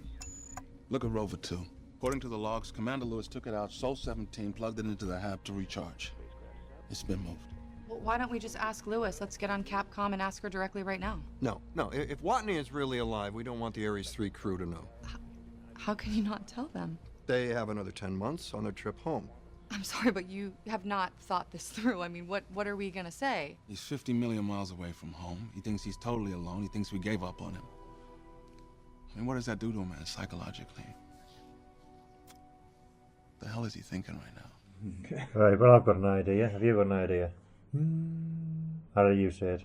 Look at Rover 2. According to the logs, Commander Lewis took it out, Sol 17, plugged it into the hab to recharge. It's been moved. Well, why don't we just ask Lewis? Let's get on Capcom and ask her directly right now. No. If Watney is really alive, we don't want the Ares 3 crew to know. How can you not tell them? They have another 10 months on their trip home. I'm sorry, but you have not thought this through. I mean, what are we gonna say? He's 50 million miles away from home. He thinks he's totally alone. He thinks we gave up on him. I mean, what does that do to a man psychologically? The hell is he thinking right now? Right, well, I've got an idea. Have you got an idea? How do you say it?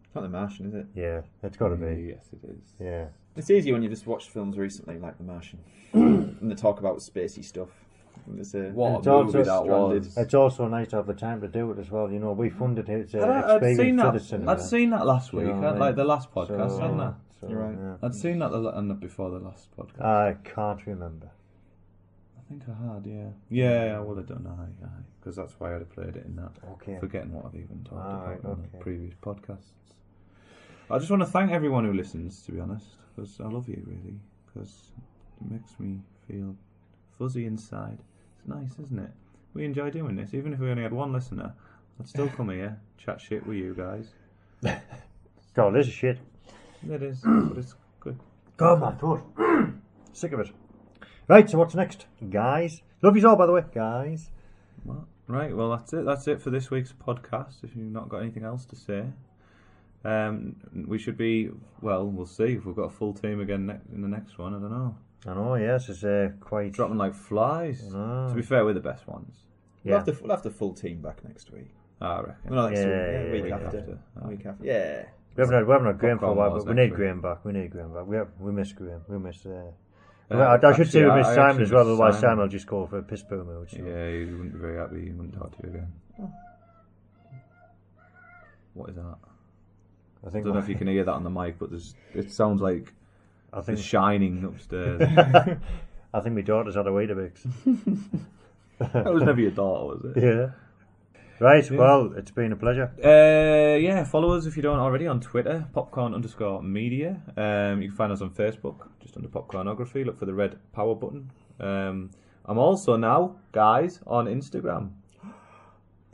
It's not The Martian, is it? Yeah, it's got to be. Yes, it is. Yeah. It's easy when you've just watched films recently, like The Martian, and they talk about spacey stuff. And there's a What It's a movie also that was. It's also nice to have the time to do it as well. You know, we funded it. I'd seen to the that. cinema. I'd seen that last week, You know what I mean? like the last podcast, So- hadn't I? so, You're right. yeah. I'd seen that and before the last podcast. I can't remember. I think I had, yeah. Yeah, I would have done, aye. Because that's why I'd have played it in that. Okay. Forgetting what I've even talked about Alright, on okay. the previous podcasts. I just want to thank everyone who listens, to be honest, because I love you, really, because it makes me feel fuzzy inside. It's nice, isn't it? We enjoy doing this. Even if we only had one listener, I'd still come here, chat shit with you guys. God, this is shit. It is, but it's good. God, my throat. Sick of it. Right, so what's next, guys? Love you all, by the way, guys. Well, right, well, that's it. That's it for this week's podcast, if you've not got anything else to say. We should be, well, we'll see if we've got a full team again in the next one. I don't know. I know, yes, it's quite... Dropping like flies. I know. To be fair, we're the best ones. Yeah. We'll have the full team back next week. I reckon. Well, not next Yeah, week. week Week after. after. Week after. Yeah. We haven't had Graham for a Popcorn while, Wars but we next need week. Graham back. We miss Graham. We miss... I I should say we miss actually Simon as well, miss otherwise Simon. Simon will just go for a piss poo mood. So. Yeah, he wouldn't be very happy. He wouldn't talk to you again. What is that? I I think don't know if you can hear that on the mic, but it sounds like I there's think shining upstairs. I think my daughter's had a Weetabix. That was never your daughter, was it? Yeah. Right, well, it's been a pleasure. Yeah, follow us if you don't already on Twitter, popcorn_media. You can find us on Facebook, just under Popcornography. Look for the red power button. I'm also now, guys, on Instagram.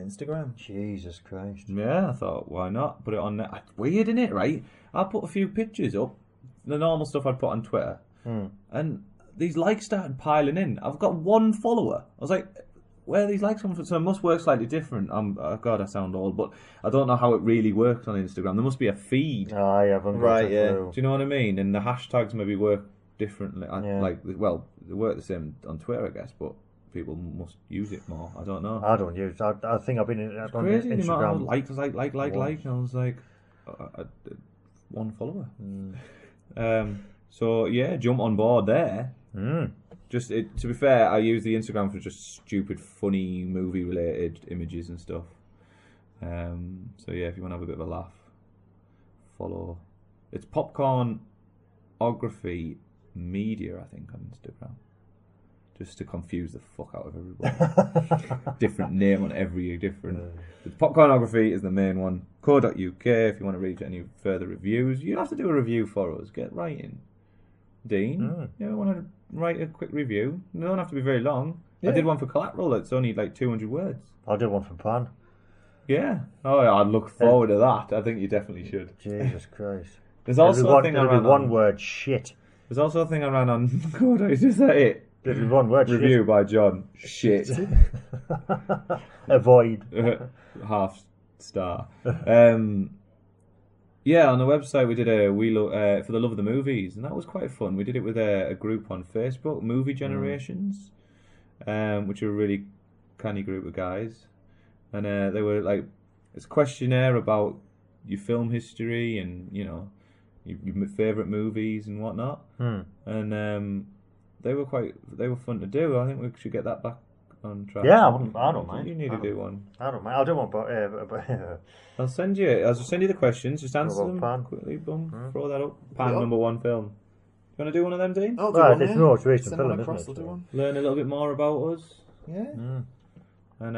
Instagram. Jesus Christ. Yeah, I thought, why not? Put it on there. Weird, isn't it, right? I put a few pictures up, the normal stuff I'd put on Twitter, and these likes started piling in. I've got 1 follower. I was like, where are these likes come from? So it must work slightly different. God, I sound old, but I don't know how it really works on Instagram. There must be a feed. I haven't got a clue. Do you know what I mean? And the hashtags maybe work differently. They work the same on Twitter, I guess, but people must use it more. I don't know. I don't use. I think I've been in Crazy the amount of Instagram. like, and I was like, 1 follower. So yeah, jump on board there. Just to be fair, I use the Instagram for just stupid, funny movie related images and stuff. So yeah, if you want to have a bit of a laugh, follow. It's Popcornography Media, I think, on Instagram. Just to confuse the fuck out of everybody. Different name on every different. Popcornography is the main one. Co.uk if you want to read any further reviews. You have to do a review for us. Get writing. Dean, you want to write a quick review? It don't have to be very long. I did one for Collateral. It's only like 200 words. I'll do one for Pan. Yeah. Oh, I'd look forward to that. I think you definitely should. Jesus Christ. There's also a thing I ran one on. word shit. There's also a thing I ran on. God, is that it? There's one word Review shit. by John. Shit. Avoid. Half star. Yeah, on the website we did for the love of the movies, and that was quite fun. We did it with a group on Facebook, Movie Generations, which are a really canny group of guys, and they were like, it's a questionnaire about your film history and your favourite movies and whatnot, and they were fun to do. I think we should get that back on track. Yeah, I don't mind. You need to do one. I don't mind. I'll do one, but I'll send you the questions. Just answer them Pan. quickly. Boom. Throw that up. Pan number 1 film. You want to do one of them, Dean? I'll do Right, one, it's yeah. the most recent Send film, one isn't across, it? I'll do one. Learn a little bit more about us. Yeah. And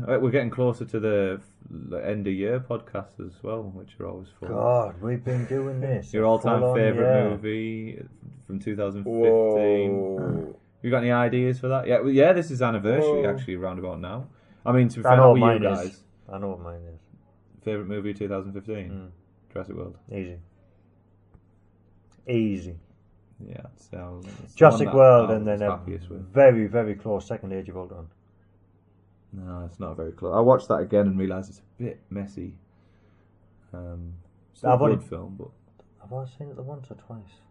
we're getting closer to the end of year podcasts as well, which are always fun. God, we've been doing this. Your all-time Full on, favourite movie from 2015. Whoa. You got any ideas for that? Yeah, this is anniversary actually, roundabout now. I mean, to be I fair, know how what are you mine guys? is. I know what mine is. Favourite movie 2015? Jurassic World. Easy. Yeah, so Jurassic World, and then a happiest with. very, very close second, Age of Ultron. No, it's not very close. I watched that again and realised it's a bit messy. It's not a good film, but Have I seen it the once or twice?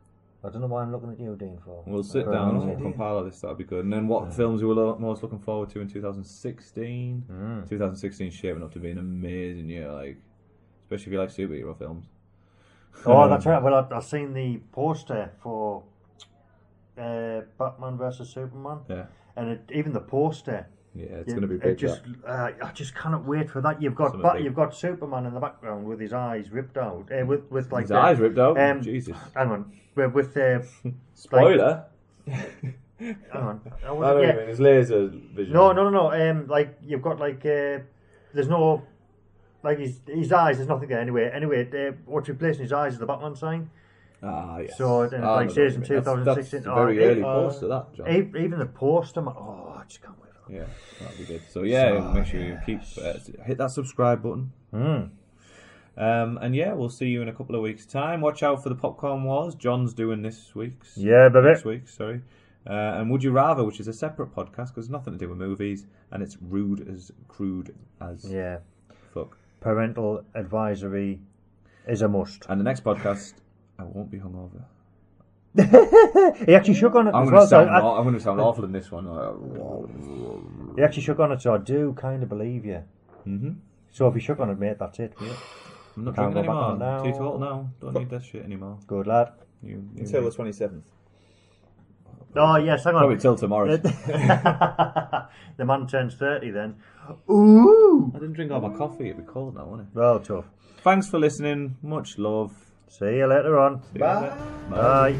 I don't know why I'm looking at you, Dean, for. we'll sit down and we'll compile this. That'll be good. And then what films you were most looking forward to in 2016? 2016 shaping up to be an amazing year, like especially if you like superhero films. Oh, that's right. Well, I've seen the poster for Batman vs Superman. Yeah. And even the poster. Yeah, it's going to be big. I just cannot wait for that. You've got Superman in the background with his eyes ripped out. With like his eyes ripped out. Jesus. Hang on. With spoiler. Hang on. I don't mean his laser vision. No. Like you've got like there's no like his eyes. There's nothing there anyway. Anyway, what's replacing his eyes is the Batman sign. Ah, yes. So it like says in 2016. That's a very early poster, that, John. Even the poster. I just can't wait. Yeah, that'd be good. So make sure you keep hit that subscribe button. And yeah, we'll see you in a couple of weeks' time. Watch out for the Popcorn Wars. John's doing this week's. Yeah, baby. Next week, sorry. And Would You Rather, which is a separate podcast because nothing to do with movies, and it's crude as fuck. Parental advisory is a must. And the next podcast, I won't be hungover. He actually shook on it. I'm going to sound awful in this one. He actually shook on it, so I do kind of believe you. So if he shook on it, mate, that's it. Yeah. I'm not Can't drinking go back on anymore. now. Teetotal now. Don't need that shit anymore. Good lad. Until the 27th. Oh yes, hang on. Probably till tomorrow. The man turns 30 then. Ooh! I didn't drink all my coffee. It'd be cold now, wouldn't it? Well, tough. Thanks for listening. Much love. See you later on. Bye. Bye.